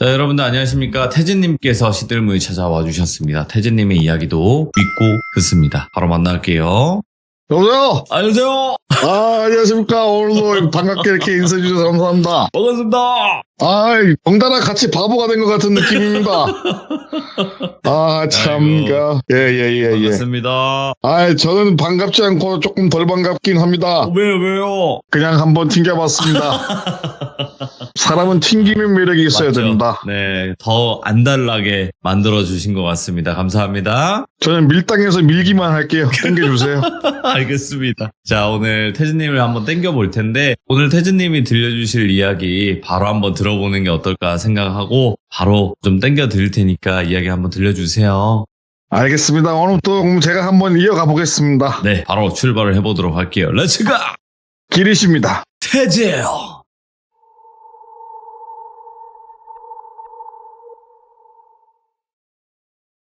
자, 여러분들 안녕하십니까. 태진님께서 시들무에 찾아와 주셨습니다. 태진님의 이야기도 믿고 듣습니다. 바로 만날게요. 여보세요? 안녕하세요. 안녕하십니까. 오늘도 반갑게 이렇게 인사해주셔서 감사합니다. 반갑습니다. 덩달아 같이 바보가 된 것 같은 느낌입니다. 예. 반갑습니다. 저는 반갑지 않고 조금 덜 반갑긴 합니다. 왜요? 그냥 한번 튕겨봤습니다. 사람은 튕기는 매력이 있어야 맞죠? 됩니다. 네, 더 안달나게 만들어주신 것 같습니다. 감사합니다. 저는 밀당해서 밀기만 할게요. 땡겨주세요. 알겠습니다. 자, 오늘 태진님을 한번 땡겨볼 텐데, 오늘 태진님이 들려주실 이야기 바로 한번 들어보는 게 어떨까 생각하고, 바로 좀 땡겨 드릴 테니까 이야기 한번 들려주세요. 알겠습니다. 오늘부터 그럼 제가 한번 이어가 보겠습니다. 네, 바로 출발을 해보도록 할게요. 렛츠고! 기리십니다. 태진!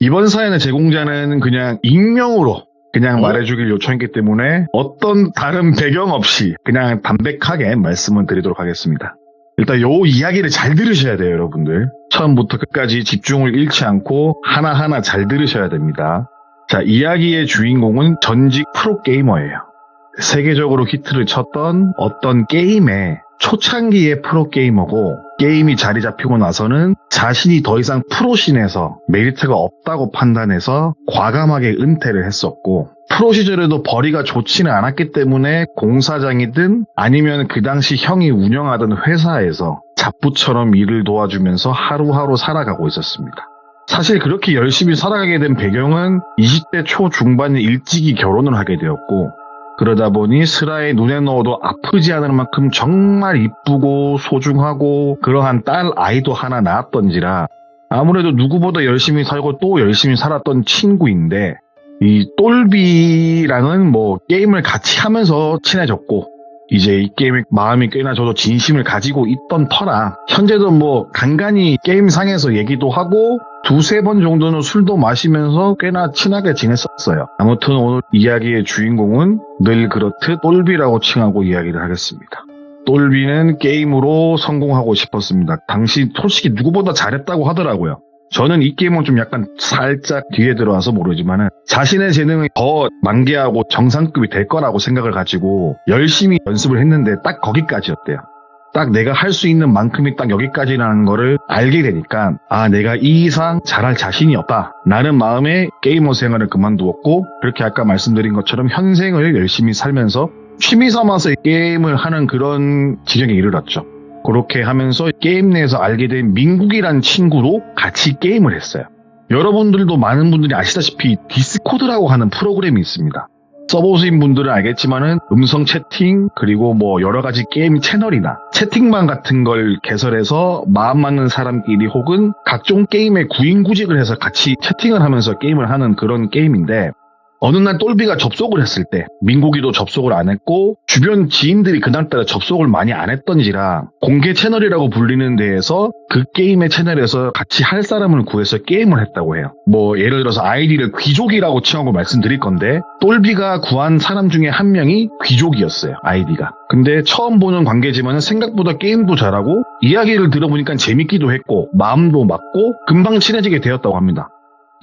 이번 사연의 제공자는 그냥 익명으로 그냥 말해주길 요청했기 때문에 어떤 다른 배경 없이 그냥 담백하게 말씀을 드리도록 하겠습니다. 일단 요 이야기를 잘 들으셔야 돼요, 여러분들. 처음부터 끝까지 집중을 잃지 않고 하나하나 잘 들으셔야 됩니다. 자, 이야기의 주인공은 전직 프로게이머예요. 세계적으로 히트를 쳤던 어떤 게임의 초창기의 프로게이머고, 게임이 자리 잡히고 나서는 자신이 더 이상 프로씬에서 메리트가 없다고 판단해서 과감하게 은퇴를 했었고, 프로 시절에도 벌이가 좋지는 않았기 때문에 공사장이든 아니면 그 당시 형이 운영하던 회사에서 잡부처럼 일을 도와주면서 하루하루 살아가고 있었습니다. 사실 그렇게 열심히 살아가게 된 배경은 20대 초중반에 일찍이 결혼을 하게 되었고, 그러다 보니 슬하에 눈에 넣어도 아프지 않을 만큼 정말 이쁘고 소중하고 그러한 딸 아이도 하나 낳았던지라 아무래도 누구보다 열심히 살고 또 열심히 살았던 친구인데, 이 똘비랑은 게임을 같이 하면서 친해졌고, 이제 이 게임에 마음이 꽤나 저도 진심을 가지고 있던 터라 현재도 간간히 게임상에서 얘기도 하고 두세 번 정도는 술도 마시면서 꽤나 친하게 지냈었어요. 아무튼 오늘 이야기의 주인공은 늘 그렇듯 똘비라고 칭하고 이야기를 하겠습니다. 똘비는 게임으로 성공하고 싶었습니다. 당시 솔직히 누구보다 잘했다고 하더라고요. 저는 이 게임은 좀 약간 살짝 뒤에 들어와서 모르지만은 자신의 재능을 더 만개하고 정상급이 될 거라고 생각을 가지고 열심히 연습을 했는데 딱 거기까지였대요. 딱 내가 할 수 있는 만큼이 딱 여기까지라는 거를 알게 되니까 내가 이 이상 잘할 자신이 없다. 라는 마음에 게이머 생활을 그만두었고, 그렇게 아까 말씀드린 것처럼 현생을 열심히 살면서 취미 삼아서 게임을 하는 그런 지경에 이르렀죠. 그렇게 하면서 게임 내에서 알게 된 민국이라는 친구로 같이 게임을 했어요. 여러분들도 많은 분들이 아시다시피 디스코드라고 하는 프로그램이 있습니다. 써보신 분들은 알겠지만은 음성 채팅 그리고 여러 가지 게임 채널이나 채팅방 같은 걸 개설해서 마음 맞는 사람끼리 혹은 각종 게임에 구인구직을 해서 같이 채팅을 하면서 게임을 하는 그런 게임인데, 어느 날 똘비가 접속을 했을 때 민국이도 접속을 안 했고 주변 지인들이 그날따라 접속을 많이 안 했던지라 공개 채널이라고 불리는 데에서 그 게임의 채널에서 같이 할 사람을 구해서 게임을 했다고 해요. 예를 들어서 아이디를 귀족이라고 칭하고 말씀드릴 건데, 똘비가 구한 사람 중에 한 명이 귀족이었어요, 아이디가. 근데 처음 보는 관계지만 생각보다 게임도 잘하고 이야기를 들어보니까 재밌기도 했고 마음도 맞고 금방 친해지게 되었다고 합니다.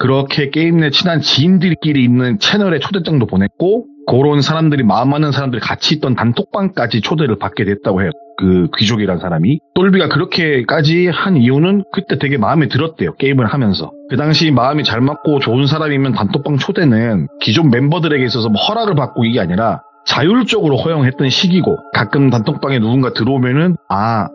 그렇게 게임 내 친한 지인들끼리 있는 채널에 초대장도 보냈고, 그런 사람들이 마음 맞는 사람들이 같이 있던 단톡방까지 초대를 받게 됐다고 해요. 그 귀족이란 사람이. 똘비가 그렇게까지 한 이유는 그때 되게 마음에 들었대요, 게임을 하면서. 그 당시 마음이 잘 맞고 좋은 사람이면 단톡방 초대는 기존 멤버들에게 있어서 허락을 받고 이게 아니라 자율적으로 허용했던 시기고, 가끔 단톡방에 누군가 들어오면은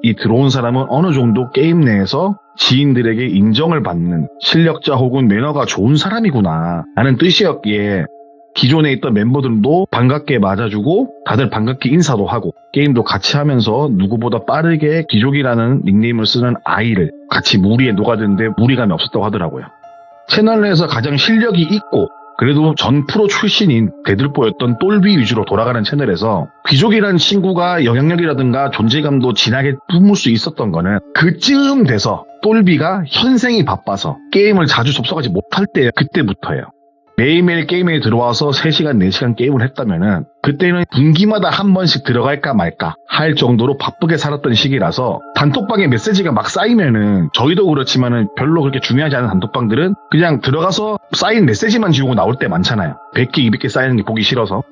이 들어온 사람은 어느 정도 게임 내에서 지인들에게 인정을 받는 실력자 혹은 매너가 좋은 사람이구나 라는 뜻이었기에 기존에 있던 멤버들도 반갑게 맞아주고 다들 반갑게 인사도 하고 게임도 같이 하면서 누구보다 빠르게 귀족이라는 닉네임을 쓰는 아이를 같이 무리에 녹아드는데 무리감이 없었다고 하더라고요. 채널 내에서 가장 실력이 있고 그래도 전 프로 출신인 대들보였던 똘비 위주로 돌아가는 채널에서 귀족이라는 친구가 영향력이라든가 존재감도 진하게 뿜을 수 있었던 거는 그쯤 돼서 똘비가 현생이 바빠서 게임을 자주 접속하지 못할 때 그때부터예요. 매일매일 게임에 들어와서 3시간, 4시간 게임을 했다면은 그때는 분기마다 한 번씩 들어갈까 말까 할 정도로 바쁘게 살았던 시기라서 단톡방에 메시지가 막 쌓이면은 저희도 그렇지만은 별로 그렇게 중요하지 않은 단톡방들은 그냥 들어가서 쌓인 메시지만 지우고 나올 때 많잖아요. 100개, 200개 쌓이는 게 보기 싫어서.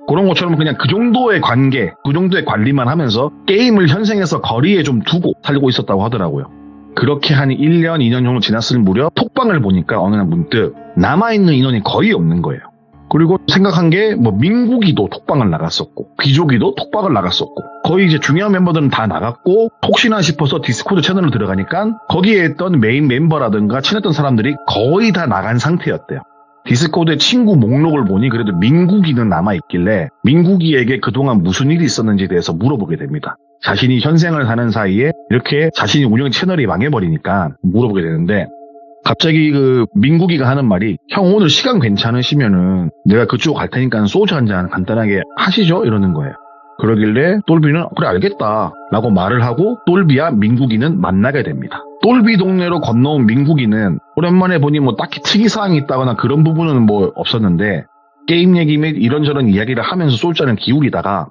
그런 것처럼 그냥 그 정도의 관계, 그 정도의 관리만 하면서 게임을 현생에서 거리에 좀 두고 살고 있었다고 하더라고요. 그렇게 한 1년, 2년 정도 지났을 무렵 톡방을 보니까 어느 날 문득 남아있는 인원이 거의 없는 거예요. 그리고 생각한 게 뭐 민국이도 톡방을 나갔었고 귀족이도 톡방을 나갔었고 거의 이제 중요한 멤버들은 다 나갔고 혹시나 싶어서 디스코드 채널로 들어가니까 거기에 있던 메인 멤버라든가 친했던 사람들이 거의 다 나간 상태였대요. 디스코드의 친구 목록을 보니 그래도 민국이는 남아있길래 민국이에게 그동안 무슨 일이 있었는지에 대해서 물어보게 됩니다. 자신이 현생을 사는 사이에 이렇게 자신이 운영 채널이 망해버리니까 물어보게 되는데 갑자기 그 민국이가 하는 말이 형 오늘 시간 괜찮으시면은 내가 그쪽 갈 테니까 소주 한잔 간단하게 하시죠? 이러는 거예요. 그러길래 똘비는 그래 알겠다 라고 말을 하고 똘비와 민국이는 만나게 됩니다. 똘비 동네로 건너온 민국이는 오랜만에 보니 뭐 딱히 특이사항이 있다거나 그런 부분은 뭐 없었는데 게임 얘기 및 이런저런 이야기를 하면서 소주잔을 기울이다가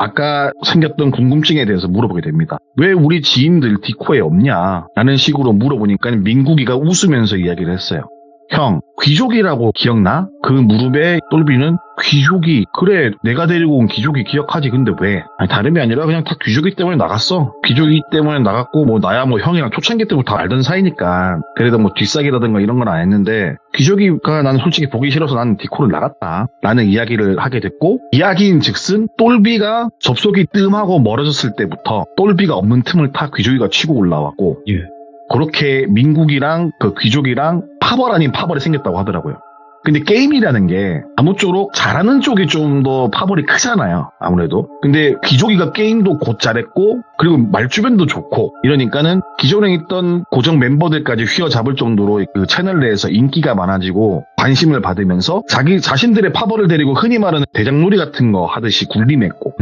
아까 생겼던 궁금증에 대해서 물어보게 됩니다. 왜 우리 지인들 디코에 없냐? 라는 식으로 물어보니까 민국이가 웃으면서 이야기를 했어요. 형, 귀족이라고 기억나? 그 무릎에 똘비는 귀족이, 그래 내가 데리고 온 귀족이 기억하지. 근데 왜? 아니, 다름이 아니라 그냥 다 귀족이 때문에 나갔어. 귀족이 때문에 나갔고 뭐 나야 뭐 형이랑 초창기 때부터 다 알던 사이니까 그래도 뭐 뒷사기라든가 이런 건 안 했는데 귀족이가 나는 솔직히 보기 싫어서 나는 디코를 나갔다 라는 이야기를 하게 됐고 이야기인 즉슨 똘비가 접속이 뜸하고 멀어졌을 때부터 똘비가 없는 틈을 타 귀족이가 치고 올라왔고 예. 그렇게 민국이랑 그 귀족이랑 파벌 아닌 파벌이 생겼다고 하더라고요. 근데 게임이라는 게 아무쪼록 잘하는 쪽이 좀 더 파벌이 크잖아요. 아무래도. 근데 귀족이가 게임도 곧 잘했고 그리고 말주변도 좋고 이러니까는 기존에 있던 고정 멤버들까지 휘어잡을 정도로 그 채널 내에서 인기가 많아지고 관심을 받으면서 자기 자신들의 파벌을 데리고 흔히 말하는 대장놀이 같은 거 하듯이 군림했고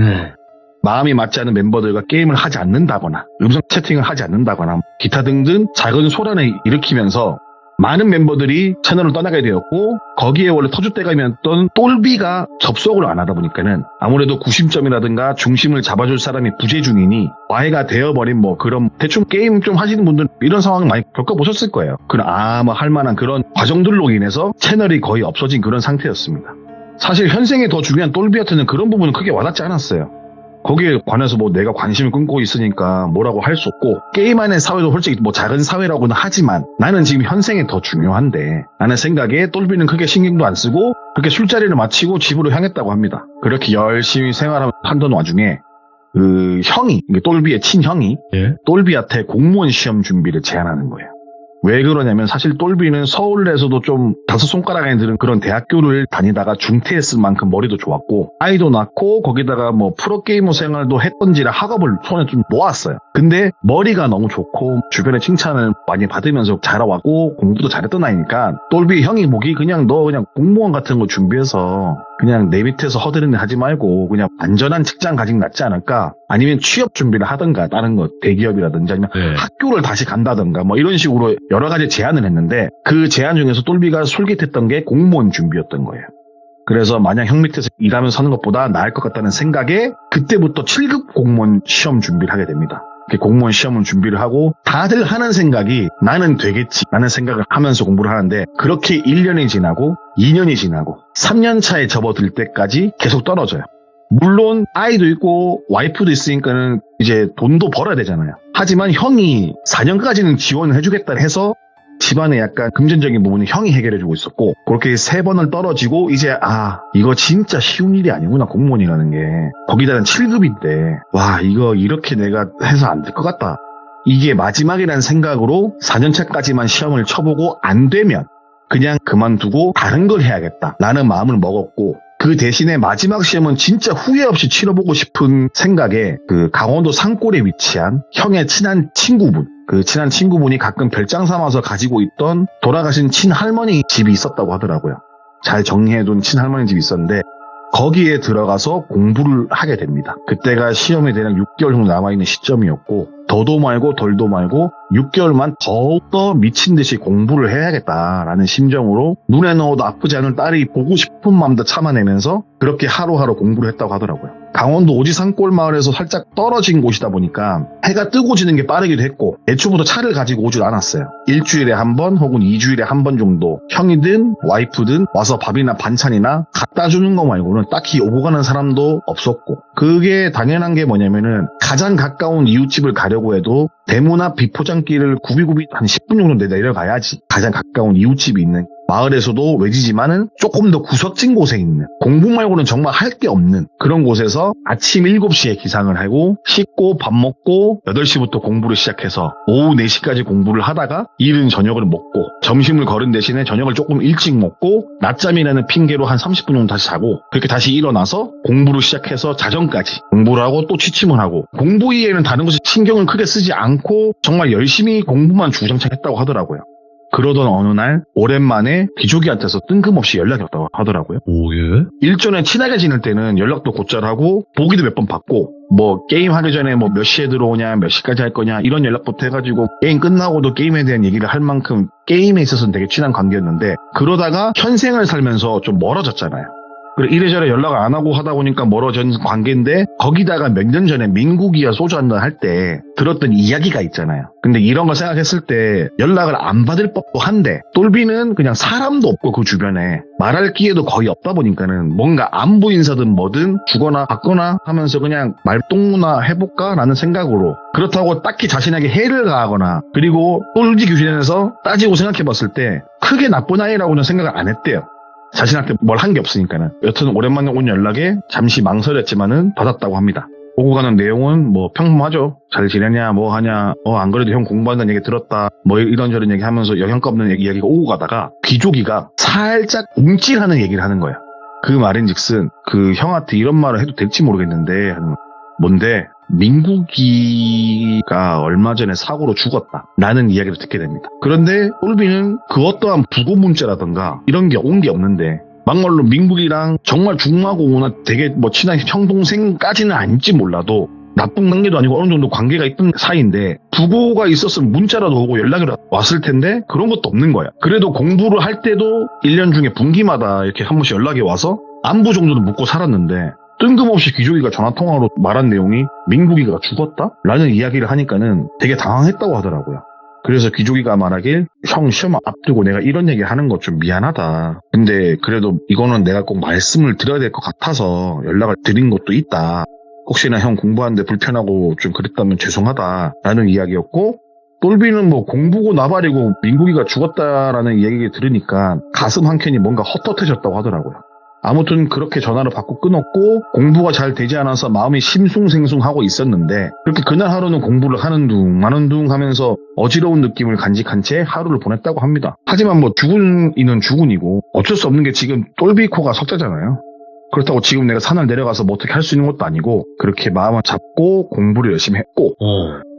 마음이 맞지 않는 멤버들과 게임을 하지 않는다거나 음성 채팅을 하지 않는다거나 기타 등등 작은 소란을 일으키면서 많은 멤버들이 채널을 떠나게 되었고 거기에 원래 터줏대감이었던 똘비가 접속을 안 하다 보니까는 아무래도 구심점이라든가 중심을 잡아줄 사람이 부재중이니 와해가 되어버린 뭐 그런 대충 게임 좀 하시는 분들 이런 상황을 많이 겪어보셨을 거예요. 그런 뭐 할만한 그런 과정들로 인해서 채널이 거의 없어진 그런 상태였습니다. 사실 현생에 더 중요한 똘비한테는 그런 부분은 크게 와닿지 않았어요. 거기에 관해서 뭐 내가 관심을 끊고 있으니까 뭐라고 할 수 없고 게임 안의 사회도 솔직히 뭐 작은 사회라고는 하지만 나는 지금 현생이 더 중요한데 라는 생각에 똘비는 크게 신경도 안 쓰고 그렇게 술자리를 마치고 집으로 향했다고 합니다. 그렇게 열심히 생활하던 와중에 그 형이 똘비의 친형이 예? 똘비한테 공무원 시험 준비를 제안하는 거예요. 왜 그러냐면 사실 똘비는 서울에서도 좀 다섯 손가락 안에 드는 그런 대학교를 다니다가 중퇴했을 만큼 머리도 좋았고 아이도 낳고 거기다가 뭐 프로게이머 생활도 했던지라 학업을 손에 좀 놓았어요. 근데 머리가 너무 좋고 주변의 칭찬을 많이 받으면서 자라왔고 공부도 잘했던 아이니까 똘비 형이 보기 그냥 너 그냥 공무원 같은 거 준비해서 그냥 내 밑에서 허드렛 하지 말고 그냥 안전한 직장 가진 게 낫지 않을까? 아니면 취업 준비를 하든가 다른 거 대기업이라든지 아니면 학교를 다시 간다든가 뭐 이런 식으로 여러 가지 제안을 했는데 그 제안 중에서 똘비가 솔깃했던 게 공무원 준비였던 거예요. 그래서 만약 형 밑에서 일하면서 사는 것보다 나을 것 같다는 생각에 그때부터 7급 공무원 시험 준비를 하게 됩니다. 공무원 시험을 준비를 하고 다들 하는 생각이 나는 되겠지 라는 생각을 하면서 공부를 하는데 그렇게 1년이 지나고 2년이 지나고 3년 차에 접어들 때까지 계속 떨어져요. 물론 아이도 있고 와이프도 있으니까는 이제 돈도 벌어야 되잖아요. 하지만 형이 4년까지는 지원을 해주겠다 해서 집안에 약간 금전적인 부분은 형이 해결해주고 있었고 그렇게 3번을 떨어지고 이제 이거 진짜 쉬운 일이 아니구나 공무원이라는 게 거기다는 7급인데 와 이거 이렇게 내가 해서 안 될 것 같다 이게 마지막이라는 생각으로 4년차까지만 시험을 쳐보고 안 되면 그냥 그만두고 다른 걸 해야겠다 라는 마음을 먹었고 그 대신에 마지막 시험은 진짜 후회 없이 치러보고 싶은 생각에 그 강원도 산골에 위치한 형의 친한 친구분 그 친한 친구분이 가끔 별장 삼아서 가지고 있던 돌아가신 친할머니 집이 있었다고 하더라고요. 잘 정리해둔 친할머니 집이 있었는데 거기에 들어가서 공부를 하게 됩니다. 그때가 시험에 대략 6개월 정도 남아있는 시점이었고 더도 말고 덜도 말고 6개월만 더욱더 미친 듯이 공부를 해야겠다라는 심정으로 눈에 넣어도 아프지 않을 딸이 보고 싶은 마음도 참아내면서 그렇게 하루하루 공부를 했다고 하더라고요. 강원도 오지산골 마을에서 살짝 떨어진 곳이다 보니까 해가 뜨고 지는 게 빠르기도 했고 애초부터 차를 가지고 오질 않았어요. 일주일에 한 번 혹은 2주일에 한 번 정도 형이든 와이프든 와서 밥이나 반찬이나 갖다 주는 거 말고는 딱히 오고 가는 사람도 없었고, 그게 당연한 게 뭐냐면은 가장 가까운 이웃집을 가려고 해도 대문 앞 비포장길을 굽이굽이 한 10분 정도 내려가야지 가장 가까운 이웃집이 있는, 마을에서도 외지지만은 조금 더 구석진 곳에 있는, 공부 말고는 정말 할 게 없는 그런 곳에서 아침 7시에 기상을 하고 씻고 밥 먹고 8시부터 공부를 시작해서 오후 4시까지 공부를 하다가 이른 저녁을 먹고 점심을 거른 대신에 저녁을 조금 일찍 먹고 낮잠이라는 핑계로 한 30분 정도 다시 자고 그렇게 다시 일어나서 공부를 시작해서 자정까지 공부를 하고 또 취침을 하고, 공부 이외에는 다른 것에 신경을 크게 쓰지 않고 정말 열심히 공부만 주구장창 했다고 하더라고요. 그러던 어느 날 오랜만에 귀족이한테서 뜬금없이 연락이 왔다고 하더라고요. 오, 예? 일전에 친하게 지낼 때는 연락도 곧잘 하고 보기도 몇 번 받고 뭐 게임 하기 전에 뭐 몇 시에 들어오냐 몇 시까지 할 거냐 이런 연락부터 해가지고 게임 끝나고도 게임에 대한 얘기를 할 만큼 게임에 있어서는 되게 친한 관계였는데, 그러다가 현생을 살면서 좀 멀어졌잖아요. 그래 이래저래 연락을 안 하고 하다 보니까 멀어진 관계인데, 거기다가 몇 년 전에 민국이와 소주 한잔 할 때 들었던 이야기가 있잖아요. 근데 이런 걸 생각했을 때 연락을 안 받을 법도 한데, 똘비는 그냥 사람도 없고 그 주변에 말할 기회도 거의 없다 보니까는 뭔가 안부 인사든 뭐든 주거나 받거나 하면서 그냥 말동무나 해볼까 라는 생각으로, 그렇다고 딱히 자신에게 해를 가하거나, 그리고 똘비 귀신에서 따지고 생각해봤을 때 크게 나쁜 아이라고는 생각을 안 했대요. 자신한테 뭘 한 게 없으니까는. 여튼 오랜만에 온 연락에 잠시 망설였지만은 받았다고 합니다. 오고 가는 내용은 뭐 평범하죠. 잘 지내냐 뭐 하냐, 안 그래도 형 공부한다는 얘기 들었다 뭐 이런저런 얘기 하면서 영향가 없는 이야기가 오고 가다가 귀족이가 살짝 움찔하는 얘기를 하는 거야. 그 말인즉슨 그 형한테 이런 말을 해도 될지 모르겠는데 하는 거야. 뭔데? 민국이가 얼마 전에 사고로 죽었다 라는 이야기를 듣게 됩니다. 그런데 똘비는 그 어떠한 부고 문자라던가 이런 게 온 게 없는데, 막말로 민국이랑 정말 중마고나 되게 뭐 친한 형 동생까지는 아닐지 몰라도 나쁜 관계도 아니고 어느 정도 관계가 있던 사이인데, 부고가 있었으면 문자라도 오고 연락이 왔을 텐데 그런 것도 없는 거야. 그래도 공부를 할 때도 1년 중에 분기마다 이렇게 한 번씩 연락이 와서 안부 정도는 묻고 살았는데, 뜬금없이 귀족이가 전화통화로 말한 내용이 민국이가 죽었다? 라는 이야기를 하니까는 되게 당황했다고 하더라고요. 그래서 귀족이가 말하길, 형 시험 앞두고 내가 이런 얘기 하는 거 좀 미안하다. 근데 그래도 이거는 내가 꼭 말씀을 드려야 될 것 같아서 연락을 드린 것도 있다. 혹시나 형 공부하는데 불편하고 좀 그랬다면 죄송하다 라는 이야기였고, 똘비는 뭐 공부고 나발이고 민국이가 죽었다라는 이야기를 들으니까 가슴 한켠이 뭔가 헛헛해졌다고 하더라고요. 아무튼 그렇게 전화를 받고 끊었고, 공부가 잘 되지 않아서 마음이 심숭생숭하고 있었는데, 그렇게 그날 하루는 공부를 하는 둥 마는 둥 하면서 어지러운 느낌을 간직한 채 하루를 보냈다고 합니다. 하지만 뭐 죽은 이는 죽은이고 어쩔 수 없는 게 지금 똘비 코가 석자잖아요. 그렇다고 지금 내가 산을 내려가서 뭐 어떻게 할 수 있는 것도 아니고, 그렇게 마음을 잡고 공부를 열심히 했고,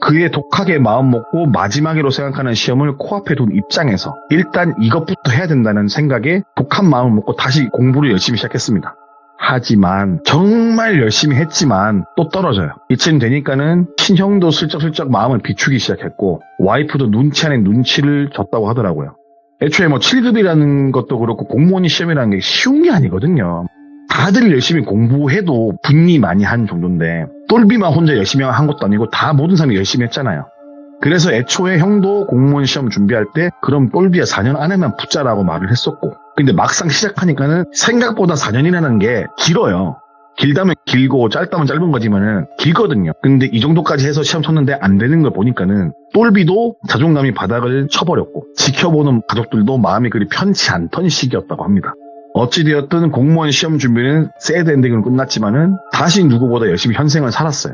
그의 독하게 마음 먹고 마지막으로 생각하는 시험을 코앞에 둔 입장에서 일단 이것부터 해야 된다는 생각에 독한 마음을 먹고 다시 공부를 열심히 시작했습니다. 하지만 정말 열심히 했지만 또 떨어져요. 이쯤 되니까는 친형도 슬쩍슬쩍 마음을 비추기 시작했고, 와이프도 눈치 아닌 눈치를 줬다고 하더라고요. 애초에 뭐 7급이라는 것도 그렇고 공무원 시험이라는 게 쉬운 게 아니거든요. 다들 열심히 공부해도 분이 많이 한 정도인데, 똘비만 혼자 열심히 한 것도 아니고 다 모든 사람이 열심히 했잖아요. 그래서 애초에 형도 공무원 시험 준비할 때 그럼 똘비야 4년 안에만 붙자라고 말을 했었고, 근데 막상 시작하니까는 생각보다 4년이라는 게 길어요. 길다면 길고 짧다면 짧은 거지만은 길거든요. 근데 이 정도까지 해서 시험 쳤는데 안 되는 걸 보니까는 똘비도 자존감이 바닥을 쳐버렸고, 지켜보는 가족들도 마음이 그리 편치 않던 시기였다고 합니다. 어찌되었든 공무원 시험 준비는 새드 엔딩으로 끝났지만은 다시 누구보다 열심히 현생을 살았어요.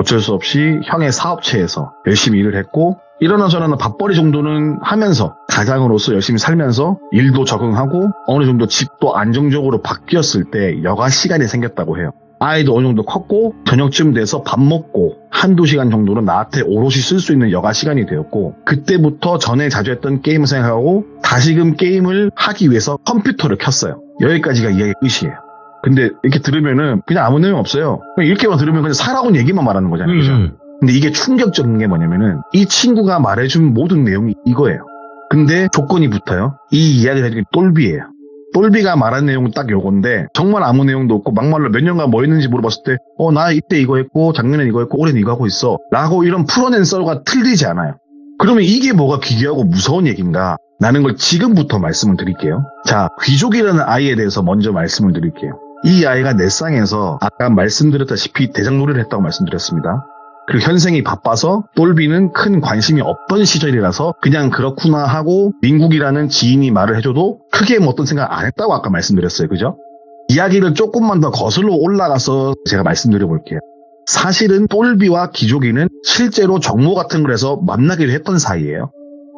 어쩔 수 없이 형의 사업체에서 열심히 일을 했고, 이러나 저러나 밥벌이 정도는 하면서 가장으로서 열심히 살면서 일도 적응하고 어느 정도 집도 안정적으로 바뀌었을 때 여가 시간이 생겼다고 해요. 아이도 어느 정도 컸고 저녁쯤 돼서 밥 먹고 한두 시간 정도는 나한테 오롯이 쓸 수 있는 여가 시간이 되었고, 그때부터 전에 자주 했던 게임을 생각하고 다시금 게임을 하기 위해서 컴퓨터를 켰어요. 여기까지가 이야기의 끝이에요. 근데 이렇게 들으면은 그냥 아무 내용 없어요. 그냥 이렇게만 들으면 그냥 살아온 얘기만 말하는 거잖아요. 그죠? 근데 이게 충격적인 게 뭐냐면은 이 친구가 말해준 모든 내용이 이거예요. 근데 조건이 붙어요. 이 이야기를 해준 게 똘비예요. 똘비가 말한 내용은 딱 요건데 정말 아무 내용도 없고 막말로 몇 년간 뭐 했는지 물어봤을 때 나 이때 이거 했고 작년엔 이거 했고 올해는 이거 하고 있어 라고 이런 풀어낸 썰과 틀리지 않아요. 그러면 이게 뭐가 기괴하고 무서운 얘기인가 라는 걸 지금부터 말씀을 드릴게요. 자, 귀족이라는 아이에 대해서 먼저 말씀을 드릴게요. 이 아이가 넷상에서 아까 말씀드렸다시피 대장놀이를 했다고 말씀드렸습니다. 그리고 현생이 바빠서 똘비는 큰 관심이 없던 시절이라서 그냥 그렇구나 하고 민국이라는 지인이 말을 해줘도 크게 뭐 어떤 생각 안 했다고 아까 말씀드렸어요. 그죠? 이야기를 조금만 더 거슬러 올라가서 제가 말씀드려 볼게요. 사실은 똘비와 기족이는 실제로 정모 같은 걸 해서 만나기로 했던 사이예요.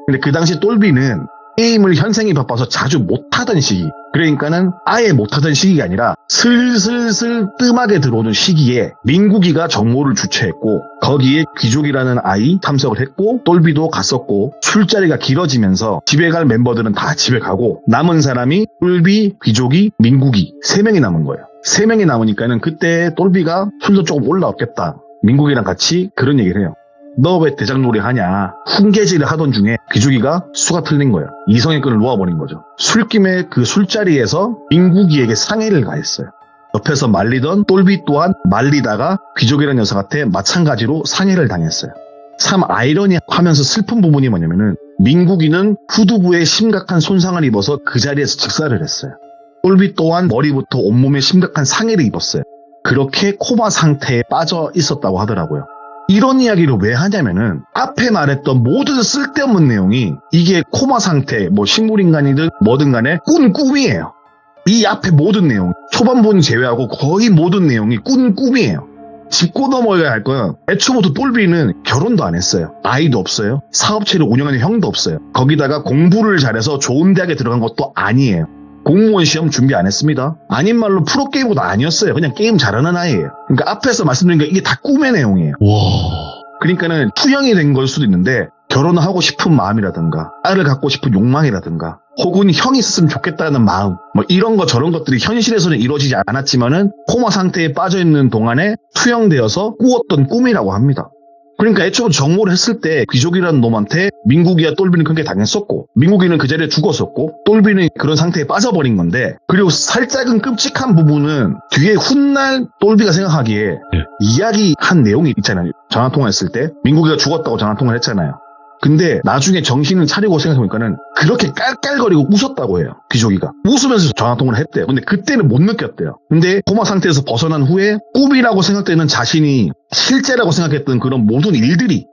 근데 그 당시 똘비는 게임을 현생이 바빠서 자주 못하던 시기, 그러니까는 아예 못하던 시기가 아니라 슬슬슬 뜸하게 들어오는 시기에 민국이가 정모를 주최했고 거기에 귀족이라는 아이 참석을 했고 똘비도 갔었고 술자리가 길어지면서 집에 갈 멤버들은 다 집에 가고 남은 사람이 똘비, 귀족이, 민국이 3명이 남은 거예요. 3명이 남으니까는 그때 똘비가 술도 조금 올라왔겠다. 민국이랑 같이 그런 얘기를 해요. 너 왜 대장놀이 하냐. 훈계질을 하던 중에 귀족이가 수가 틀린 거예요. 이성의 끈을 놓아버린 거죠. 술김에 그 술자리에서 민국이에게 상해를 가했어요. 옆에서 말리던 똘비 또한 말리다가 귀족이라는 녀석한테 마찬가지로 상해를 당했어요. 참 아이러니하면서 슬픈 부분이 뭐냐면은 민국이는 후두부에 심각한 손상을 입어서 그 자리에서 즉사를 했어요. 똘비 또한 머리부터 온몸에 심각한 상해를 입었어요. 그렇게 코마 상태에 빠져 있었다고 하더라고요. 이런 이야기를 왜 하냐면은 앞에 말했던 모든 쓸데없는 내용이 이게 코마 상태, 뭐 식물인간이든 뭐든 간에 꾼 꿈이에요. 이 앞에 모든 내용, 초반부는 제외하고 거의 모든 내용이 꾼 꿈이에요. 짚고 넘어야 할 건 애초부터 똘비는 결혼도 안 했어요. 아이도 없어요. 사업체를 운영하는 형도 없어요. 거기다가 공부를 잘해서 좋은 대학에 들어간 것도 아니에요. 공무원 시험 준비 안 했습니다. 아닌 말로 프로게이머도 아니었어요. 그냥 게임 잘하는 아이예요. 그러니까 앞에서 말씀드린 게 이게 다 꿈의 내용이에요. 와. 그러니까는 투영이 된 걸 수도 있는데 결혼을 하고 싶은 마음이라든가 딸을 갖고 싶은 욕망이라든가 혹은 형이 있었으면 좋겠다는 마음 뭐 이런 거 저런 것들이 현실에서는 이루어지지 않았지만은 코마 상태에 빠져있는 동안에 투영되어서 꾸었던 꿈이라고 합니다. 그러니까 애초부터 정모를 했을 때 귀족이라는 놈한테 민국이와 똘비는 그렇게 당했었고 민국이는 그 자리에 죽었었고 똘비는 그런 상태에 빠져버린 건데 그리고 살짝은 끔찍한 부분은 뒤에 훗날 똘비가 생각하기에 이야기한 내용이 있잖아요. 전화통화했을 때 민국이가 죽었다고 전화통화를 했잖아요. 근데 나중에 정신을 차리고 생각해보니까는 그렇게 깔깔거리고 웃었다고 해요. 귀족이가. 웃으면서 전화통화를 했대요. 근데 그때는 못 느꼈대요. 근데 코마 상태에서 벗어난 후에 꿈이라고 생각되는 자신이 실제라고 생각했던 그런 모든 일들이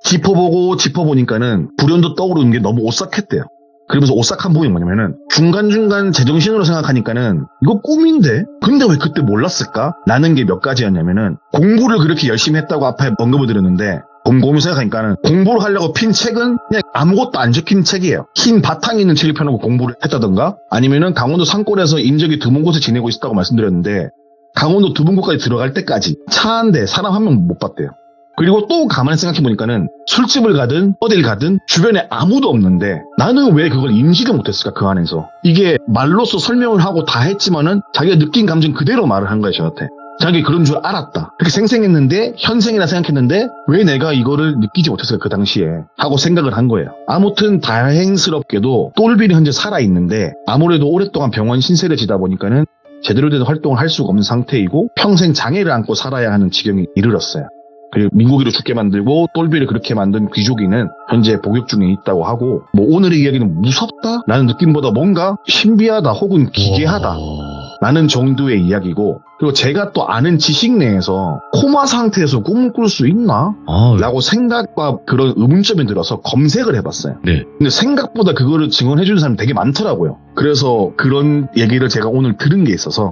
짚어보니까는 불현도 떠오르는 게 너무 오싹했대요. 그러면서 오싹한 부분이 뭐냐면은 중간중간 제정신으로 생각하니까는 이거 꿈인데? 근데 왜 그때 몰랐을까? 라는 게 몇 가지였냐면은 공부를 그렇게 열심히 했다고 앞에 언급을 드렸는데 곰곰이 생각하니까는 공부를 하려고 핀 책은 그냥 아무것도 안 적힌 책이에요. 흰 바탕이 있는 책을 펴놓고 공부를 했다던가 아니면은 강원도 산골에서 인적이 드문 곳에 지내고 있었다고 말씀드렸는데 강원도 드문 곳까지 들어갈 때까지 차 한 대 사람 한 명 못 봤대요. 그리고 또 가만히 생각해보니까는 술집을 가든 어딜 가든 주변에 아무도 없는데 나는 왜 그걸 인지를 못했을까 그 안에서. 이게 말로써 설명을 하고 다 했지만은 자기가 느낀 감정 그대로 말을 한 거예요 저한테. 자기 그런 줄 알았다. 그렇게 생생했는데 현생이라 생각했는데 왜 내가 이거를 느끼지 못했을까 그 당시에 하고 생각을 한 거예요. 아무튼 다행스럽게도 똘비는 현재 살아있는데 아무래도 오랫동안 병원 신세를 지다 보니까는 제대로 된 활동을 할 수가 없는 상태이고 평생 장애를 안고 살아야 하는 지경에 이르렀어요. 그리고 민국이를 죽게 만들고 똘비를 그렇게 만든 귀족이는 현재 복역 중에 있다고 하고 뭐 오늘의 이야기는 무섭다? 라는 느낌보다 뭔가 신비하다 혹은 기괴하다 라는 정도의 이야기고 그리고 제가 또 아는 지식 내에서 코마 상태에서 꿈을 꿀 수 있나? 라고 생각과 그런 의문점이 들어서 검색을 해봤어요. 네. 근데 생각보다 그거를 증언해주는 사람이 되게 많더라고요. 그래서 그런 얘기를 제가 오늘 들은 게 있어서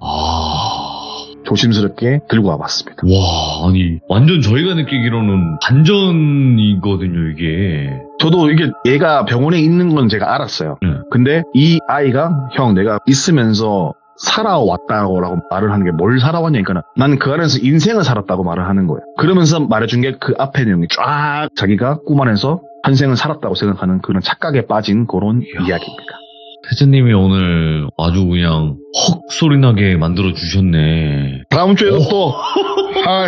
조심스럽게 들고 와봤습니다. 와, 아니 완전 저희가 느끼기로는 반전이거든요 이게. 저도 이게 얘가 병원에 있는 건 제가 알았어요. 근데 이 아이가 형 내가 있으면서 살아왔다고 말을 하는 게 뭘 살아왔냐니까 난 그 안에서 인생을 살았다고 말을 하는 거예요. 그러면서 말해준 게 그 앞에 내용이 쫙 자기가 꿈 안에서 한 생을 살았다고 생각하는 그런 착각에 빠진 그런 이야기입니다. 태즈님이 오늘 아주 그냥 헉 소리 나게 만들어 주셨네. 다음 주에도 또,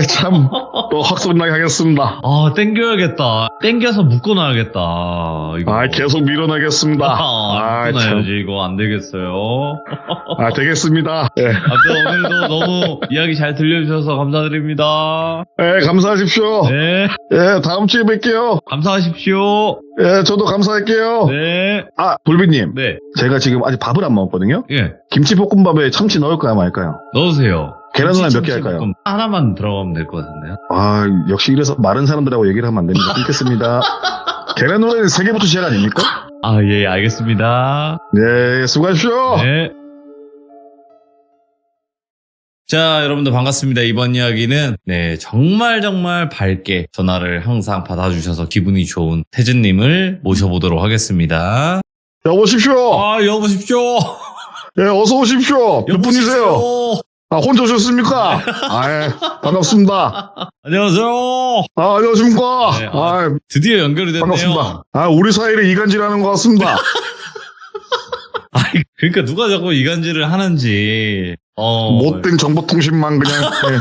참, 또 헛소리 나게 하겠습니다. 아, 땡겨야겠다. 땡겨서 묶어놔야겠다. 이거. 계속 밀어내겠습니다. 묶어놔야지. 이거 안 되겠어요. 되겠습니다. 예. 아무튼 오늘도 너무 이야기 잘 들려주셔서 감사드립니다. 예, 감사하십시오. 네. 예, 다음 주에 뵐게요. 감사하십시오. 예, 저도 감사할게요. 네. 돌비님. 네. 제가 지금 아직 밥을 안 먹었거든요. 예. 김치볶음밥에 참치 넣을까요, 말까요? 넣으세요. 계란 후라이 몇 개 할까요? 하나만 들어가면 될 것 같은데요. 역시 이래서 마른 사람들하고 얘기를 하면 안 됩니다. 끊겠습니다. 계란 후라이는 3개부터 시작 아닙니까? 예, 알겠습니다. 네, 수고하십시오. 네. 자, 여러분들 반갑습니다. 이번 이야기는 정말 밝게 전화를 항상 받아주셔서 기분이 좋은 태진님을 모셔보도록 하겠습니다. 여보십시오. 여보십시오. 예, 어서 오십시오. 몇 분이세요? 혼자 오셨습니까? 반갑습니다. 안녕하세요. 안녕하십니까? 네, 드디어 연결이 됐네요. 반갑습니다. 우리 사이를 이간질하는 것 같습니다. 그러니까 누가 자꾸 이간질을 하는지. 못된 정보통신망 그냥. 네.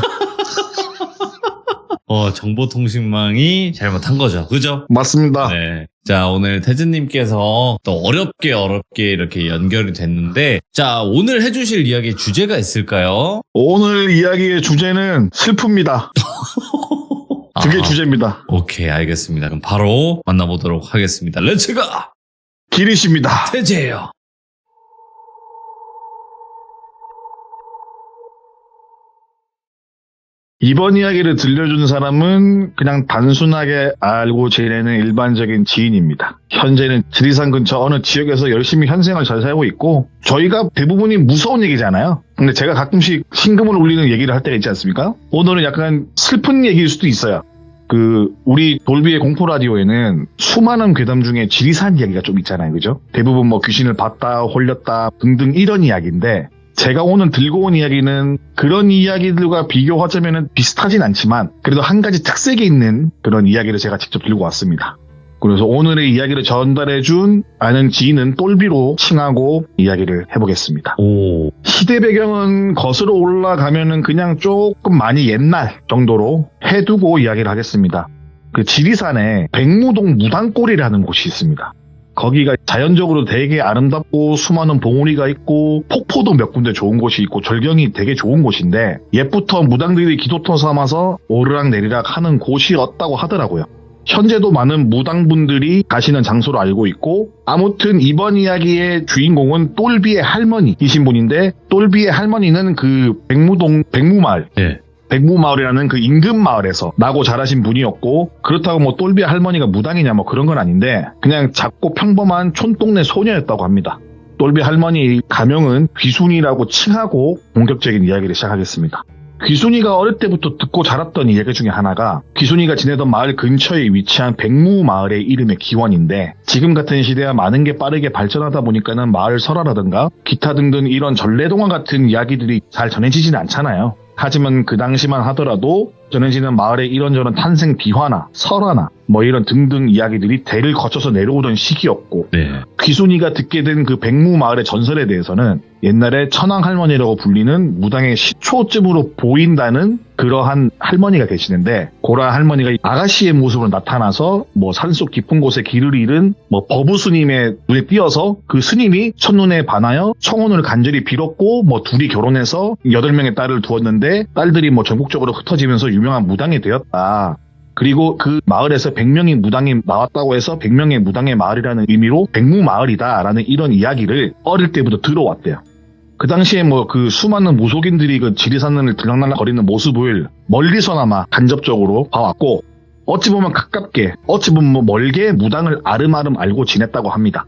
정보통신망이 잘못한 거죠. 그죠? 맞습니다. 네. 자, 오늘 태진님께서 또 어렵게 이렇게 연결이 됐는데, 자, 오늘 해주실 이야기의 주제가 있을까요? 오늘 이야기의 주제는 슬픕니다. 그게 주제입니다. 오케이, 알겠습니다. 그럼 바로 만나보도록 하겠습니다. 렛츠가! 기리십니다. 태재예요. 이번 이야기를 들려준 사람은 그냥 단순하게 알고 지내는 일반적인 지인입니다. 현재는 지리산 근처 어느 지역에서 열심히 현생을 잘 살고 있고, 저희가 대부분이 무서운 얘기잖아요. 근데 제가 가끔씩 심금을 울리는 얘기를 할 때가 있지 않습니까? 오늘은 약간 슬픈 얘기일 수도 있어요. 우리 돌비의 공포라디오에는 수많은 괴담 중에 지리산 이야기가 좀 있잖아요. 그죠? 대부분 뭐 귀신을 봤다, 홀렸다 등등 이런 이야기인데, 제가 오늘 들고 온 이야기는 그런 이야기들과 비교하자면 비슷하진 않지만 그래도 한 가지 특색이 있는 그런 이야기를 제가 직접 들고 왔습니다. 그래서 오늘의 이야기를 전달해준 아는 지인은 똘비로 칭하고 이야기를 해보겠습니다. 시대 배경은 거슬러 올라가면은 그냥 조금 많이 옛날 정도로 해두고 이야기를 하겠습니다. 지리산에 백무동 무당골이라는 곳이 있습니다. 거기가 자연적으로 되게 아름답고 수많은 봉우리가 있고 폭포도 몇 군데 좋은 곳이 있고 절경이 되게 좋은 곳인데, 옛부터 무당들이 기도터 삼아서 오르락내리락 하는 곳이었다고 하더라고요. 현재도 많은 무당분들이 가시는 장소로 알고 있고, 아무튼 이번 이야기의 주인공은 똘비의 할머니이신 분인데, 똘비의 할머니는 백무동 백무마을, 백무마을이라는 그 인근 마을에서 나고 자라신 분이었고, 그렇다고 뭐 똘비의 할머니가 무당이냐 뭐 그런 건 아닌데 그냥 작고 평범한 촌동네 소녀였다고 합니다. 똘비 할머니 가명은 귀순이라고 칭하고 본격적인 이야기를 시작하겠습니다. 귀순이가 어릴 때부터 듣고 자랐던 이야기 중에 하나가 귀순이가 지내던 마을 근처에 위치한 백무마을의 이름의 기원인데, 지금 같은 시대야 많은 게 빠르게 발전하다 보니까는 마을 설화라든가 기타 등등 이런 전래동화 같은 이야기들이 잘 전해지진 않잖아요. 하지만 그 당시만 하더라도 전해지는 마을의 이런저런 탄생 비화나 설화나 뭐 이런 등등 이야기들이 대를 거쳐서 내려오던 시기였고, 귀순이가 듣게 된 그 백무마을의 전설에 대해서는 옛날에 천황할머니라고 불리는 무당의 시초쯤으로 보인다는 그러한 할머니가 계시는데, 고라 할머니가 아가씨의 모습으로 나타나서 뭐 산속 깊은 곳에 길을 잃은 뭐 버부 스님의 눈에 띄어서 그 스님이 첫눈에 반하여 청혼을 간절히 빌었고, 뭐 둘이 결혼해서 8명의 딸을 두었는데 딸들이 뭐 전국적으로 흩어지면서 유명한 무당이 되었다. 그리고 그 마을에서 100명의 무당이 나왔다고 해서 100명의 무당의 마을이라는 의미로 백무마을이다라는 이런 이야기를 어릴 때부터 들어왔대요. 그 당시에 뭐 그 수많은 무속인들이 그 지리산을 들락날락 거리는 모습을 멀리서나마 간접적으로 봐왔고, 어찌 보면 가깝게, 어찌 보면 뭐 멀게 무당을 아름아름 알고 지냈다고 합니다.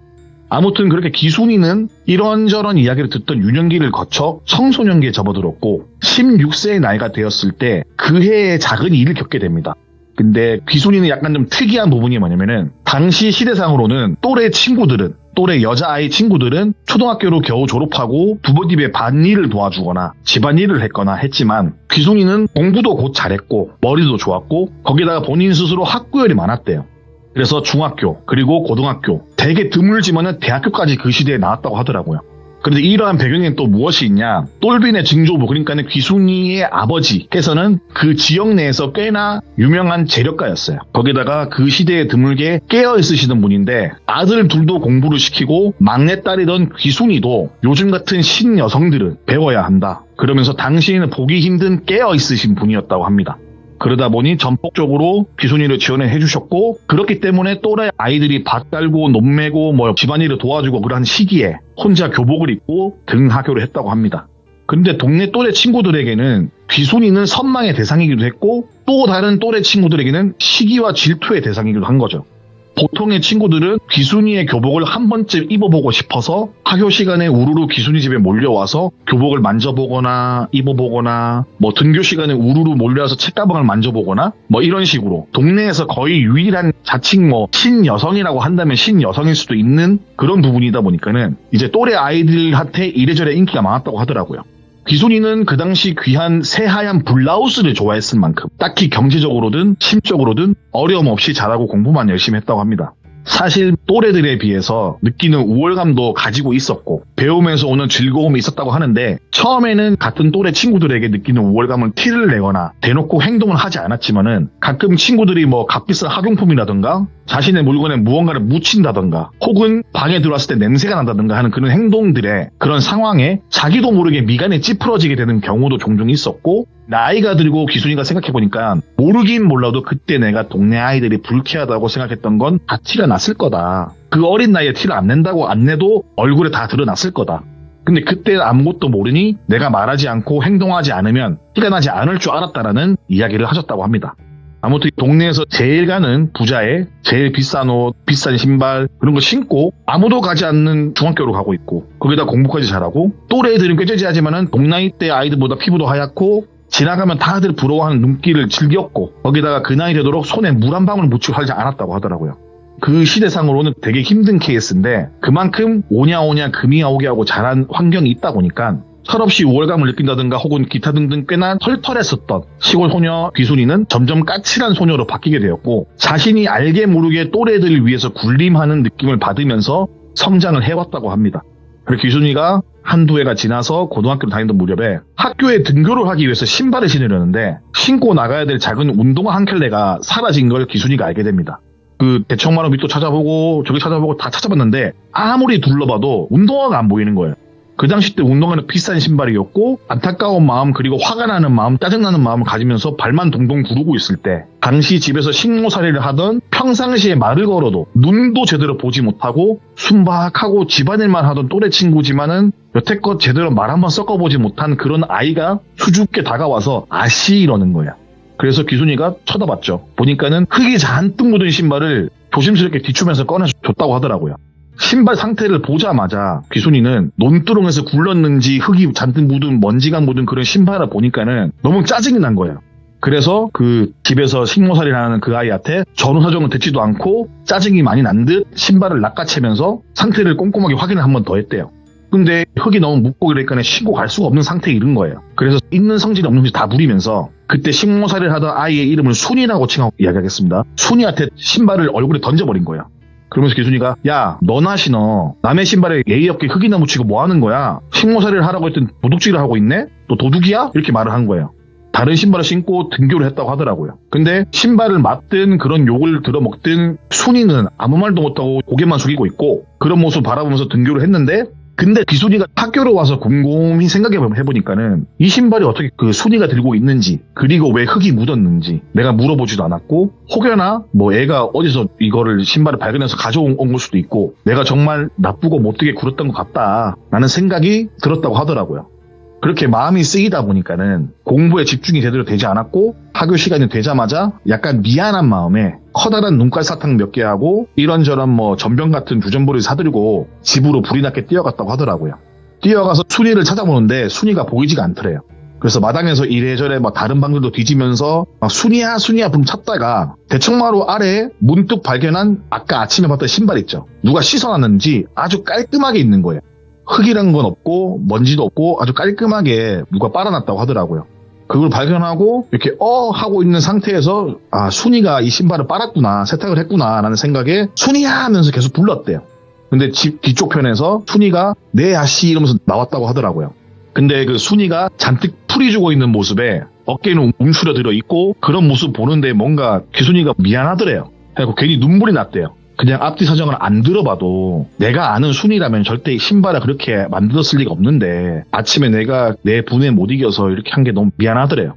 아무튼 그렇게 기순이는 이런저런 이야기를 듣던 유년기를 거쳐 청소년기에 접어들었고, 16세의 나이가 되었을 때 그 해에 작은 일을 겪게 됩니다. 근데 귀순이는 약간 좀 특이한 부분이 뭐냐면은, 당시 시대상으로는 또래 여자아이 친구들은 초등학교로 겨우 졸업하고 부모님의 밭일을 도와주거나 집안일을 했거나 했지만, 귀순이는 공부도 곧 잘했고 머리도 좋았고 거기다가 본인 스스로 학구열이 많았대요. 그래서 중학교 그리고 고등학교 되게 드물지만은 대학교까지 그 시대에 나왔다고 하더라고요. 그런데 이러한 배경에 또 무엇이 있냐? 똘빈의 증조부, 그러니까는 귀순이의 아버지께서는 그 지역 내에서 꽤나 유명한 재력가였어요. 거기다가 그 시대에 드물게 깨어 있으시던 분인데 아들 둘도 공부를 시키고 막내딸이던 귀순이도 요즘 같은 신여성들은 배워야 한다. 그러면서 당시에는 보기 힘든 깨어 있으신 분이었다고 합니다. 그러다 보니 전폭적으로 귀순이를 지원해 주셨고, 그렇기 때문에 또래 아이들이 밭 깔고 논매고 뭐 집안일을 도와주고 그러한 시기에 혼자 교복을 입고 등하교를 했다고 합니다. 그런데 동네 또래 친구들에게는 귀순이는 선망의 대상이기도 했고, 또 다른 또래 친구들에게는 시기와 질투의 대상이기도 한 거죠. 보통의 친구들은 귀순이의 교복을 한 번쯤 입어보고 싶어서 학교 시간에 우르르 귀순이 집에 몰려와서 교복을 만져보거나 입어보거나, 뭐 등교 시간에 우르르 몰려와서 책가방을 만져보거나, 뭐 이런 식으로 동네에서 거의 유일한 자칭 뭐 신여성이라고 한다면 신여성일 수도 있는 그런 부분이다 보니까는 이제 또래 아이들한테 이래저래 인기가 많았다고 하더라고요. 귀순이는 그 당시 귀한 새하얀 블라우스를 좋아했을 만큼 딱히 경제적으로든 심적으로든 어려움 없이 잘하고 공부만 열심히 했다고 합니다. 사실 또래들에 비해서 느끼는 우월감도 가지고 있었고 배우면서 오는 즐거움이 있었다고 하는데, 처음에는 같은 또래 친구들에게 느끼는 우월감을 티를 내거나 대놓고 행동을 하지 않았지만은 가끔 친구들이 뭐 값비싼 학용품이라든가 자신의 물건에 무언가를 묻힌다든가 혹은 방에 들어왔을 때 냄새가 난다든가 하는 그런 행동들에, 그런 상황에 자기도 모르게 미간이 찌푸러지게 되는 경우도 종종 있었고, 나이가 들고 귀순이가 생각해보니까 모르긴 몰라도 그때 내가 동네 아이들이 불쾌하다고 생각했던 건 다 티가 났을 거다. 그 어린 나이에 티를 안 낸다고 안 내도 얼굴에 다 드러났을 거다. 근데 그때 아무것도 모르니 내가 말하지 않고 행동하지 않으면 티가 나지 않을 줄 알았다라는 이야기를 하셨다고 합니다. 아무튼 동네에서 제일 가는 부자의 제일 비싼 옷, 비싼 신발 그런 거 신고 아무도 가지 않는 중학교로 가고 있고, 거기다 공부까지 잘하고, 또래 애들은 꾀죄죄하지만은 동나이 때 아이들보다 피부도 하얗고 지나가면 다들 부러워하는 눈길을 즐겼고, 거기다가 그 나이 되도록 손에 물 한 방울 묻히고 살지 않았다고 하더라고요. 그 시대상으로는 되게 힘든 케이스인데 그만큼 오냐오냐 금이야오게 하고 자란 환경이 있다 보니까 철없이 우월감을 느낀다든가 혹은 기타 등등 꽤나 털털했었던 시골 소녀 귀순이는 점점 까칠한 소녀로 바뀌게 되었고, 자신이 알게 모르게 또래들을 위해서 군림하는 느낌을 받으면서 성장을 해왔다고 합니다. 그리고 귀순이가 한두 해가 지나서 고등학교를 다니던 무렵에 학교에 등교를 하기 위해서 신발을 신으려는데 신고 나가야 될 작은 운동화 한 켤레가 사라진 걸 귀순이가 알게 됩니다. 그 대청마루 밑도 찾아보고 저기 찾아보고 다 찾아봤는데 아무리 둘러봐도 운동화가 안 보이는 거예요. 그 당시 때 운동화는 비싼 신발이었고, 안타까운 마음 그리고 화가 나는 마음, 짜증나는 마음을 가지면서 발만 동동 구르고 있을 때, 당시 집에서 식모살이를 하던, 평상시에 말을 걸어도 눈도 제대로 보지 못하고 순박하고 집안일만 하던 또래 친구지만은 여태껏 제대로 말 한번 섞어보지 못한 그런 아이가 수줍게 다가와서 아씨 이러는 거야. 그래서 귀순이가 쳐다봤죠. 보니까는 흙이 잔뜩 묻은 신발을 조심스럽게 뒤추면서 꺼내줬다고 하더라고요. 신발 상태를 보자마자 귀순이는 논두렁에서 굴렀는지 흙이 잔뜩 묻은 먼지가 묻은 그런 신발을 보니까는 너무 짜증이 난 거예요. 그래서 그 집에서 식모살이를 하는 그 아이한테 전후사정을 듣지도 않고 짜증이 많이 난 듯 신발을 낚아채면서 상태를 꼼꼼하게 확인을 한 번 더 했대요. 근데 흙이 너무 묻고 그러니까 신고 갈 수가 없는 상태에 이른 거예요. 그래서 있는 성질이 없는지 다 부리면서 그때 식모살이를 하던 아이의 이름을 순이라고 칭하고 이야기하겠습니다. 순이한테 신발을 얼굴에 던져버린 거예요. 그러면서 귀순이가 야 너나 신어, 남의 신발에 예의 없게 흙이나 묻히고 뭐 하는 거야, 식모살이를 하라고 했더니 도둑질을 하고 있네, 너 도둑이야? 이렇게 말을 한 거예요. 다른 신발을 신고 등교를 했다고 하더라고요. 근데 신발을 맞든 그런 욕을 들어먹든 순이는 아무 말도 못하고 고개만 숙이고 있고 그런 모습을 바라보면서 등교를 했는데, 근데 귀순이가 학교로 와서 곰곰이 생각해보니까는 이 신발이 어떻게 그 순이가 들고 있는지, 그리고 왜 흙이 묻었는지 내가 물어보지도 않았고, 혹여나 뭐 애가 어디서 이거를 신발을 발견해서 가져온 걸 수도 있고 내가 정말 나쁘고 못되게 굴었던 것 같다 라는 생각이 들었다고 하더라고요. 그렇게 마음이 쓰이다 보니까는 공부에 집중이 제대로 되지 않았고, 학교 시간이 되자마자 약간 미안한 마음에 커다란 눈깔 사탕 몇 개 하고 이런저런 뭐 전병 같은 주전부리를 사들고 집으로 불이 났게 뛰어갔다고 하더라고요. 뛰어가서 순이를 찾아보는데 순이가 보이지가 않더래요. 그래서 마당에서 이래저래 막 다른 방들도 뒤지면서 막 순이야 부름 찾다가 대청마루 아래에 문득 발견한 아까 아침에 봤던 신발 있죠. 누가 씻어놨는지 아주 깔끔하게 있는 거예요. 흙이란 건 없고 먼지도 없고 아주 깔끔하게 누가 빨아놨다고 하더라고요. 그걸 발견하고 이렇게 하고 있는 상태에서 순이가 이 신발을 빨았구나, 세탁을 했구나 라는 생각에 순이야 하면서 계속 불렀대요. 근데 집 뒤쪽 편에서 순이가 네 아씨 이러면서 나왔다고 하더라고요. 근데 그 순이가 잔뜩 풀이 주고 있는 모습에 어깨는 움츠러들어 있고 그런 모습 보는데 뭔가 귀순이가 미안하더래요. 그래서 괜히 눈물이 났대요. 그냥 앞뒤 사정을 안 들어봐도 내가 아는 순이라면 절대 신발을 그렇게 만들었을 리가 없는데 아침에 내가 내 분에 못 이겨서 이렇게 한 게 너무 미안하더래요.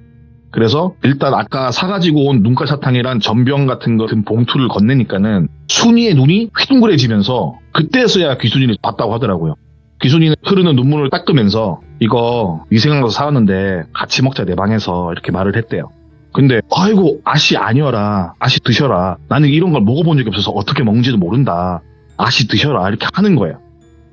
그래서 일단 아까 사가지고 온 눈가 사탕이란 전병 같은 거 든 봉투를 건네니까는 순이의 눈이 휘둥그레지면서 그때서야 귀순이를 봤다고 하더라고요. 귀순이는 흐르는 눈물을 닦으면서 이거 네 생각나서 사왔는데 같이 먹자 내 방에서 이렇게 말을 했대요. 근데 아이고 아씨 아니어라 아씨 드셔라 나는 이런 걸 먹어본 적이 없어서 어떻게 먹는지도 모른다 아씨 드셔라 이렇게 하는 거예요.